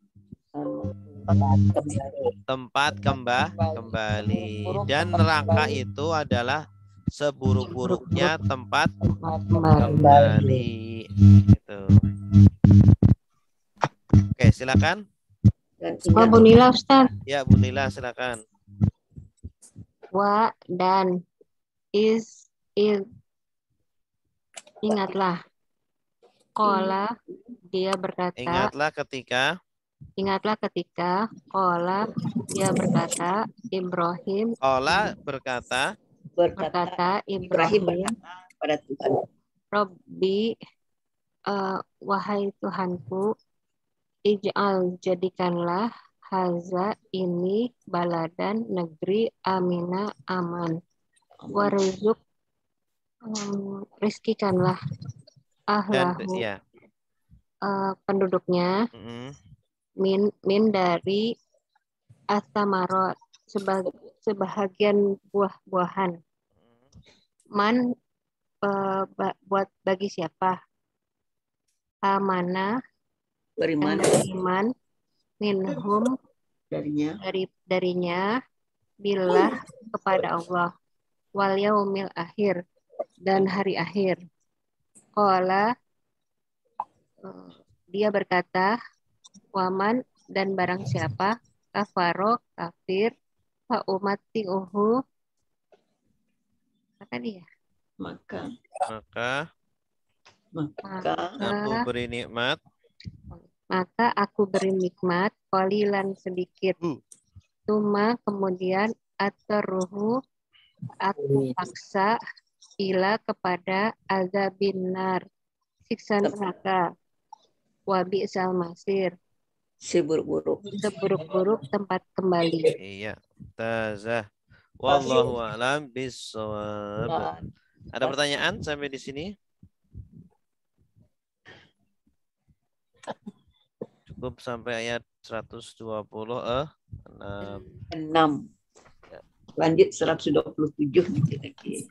[SPEAKER 1] tempat kembali. Dan neraka itu adalah seburuk-buruknya tempat kembali. Gitu. Oke, silakan.
[SPEAKER 3] Bu Nila, Ustaz.
[SPEAKER 1] Ya, Bu Nila, silakan.
[SPEAKER 3] Wa dan is ingatlah. Qala dia berkata.
[SPEAKER 1] Ingatlah ketika qala dia berkata Ibrahim. Qala berkata Ibrahim
[SPEAKER 8] pada Tuhan.
[SPEAKER 3] Robbi, wahai Tuhanku, ij'al jadikanlah haza ini baladan negeri amina aman. Warzuk rizkikanlah ahlahu penduduknya min dari asamarot sebahagian buah-buahan. Man buat bagi siapa? Amana beriman minhum darinya billah kepada Allah wal yaumil akhir dan hari akhir. Qala dia berkata waman dan barang siapa kafaro kafir fa umatiuhu apa dia? Maka
[SPEAKER 1] aku beri nikmat.
[SPEAKER 3] Maka aku beri nikmat qalilan sedikit. Tuma kemudian atarruhu aku paksa ila kepada azabin nar siksa neraka wa bi'sal masir seburuk-buruk tempat kembali.
[SPEAKER 1] Iya, tazah. Wallahu a'lam bishawab. Ada pertanyaan sampai di sini? Cukup sampai ayat 126.
[SPEAKER 8] Lanjut 127 lagi.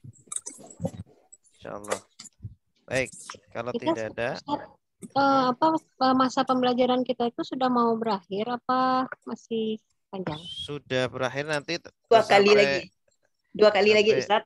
[SPEAKER 1] Insyaallah. Baik, kalau tidak ada
[SPEAKER 3] masa pembelajaran kita itu sudah mau berakhir apa masih panjang?
[SPEAKER 1] Sudah berakhir nanti
[SPEAKER 8] dua kali lagi Ustaz.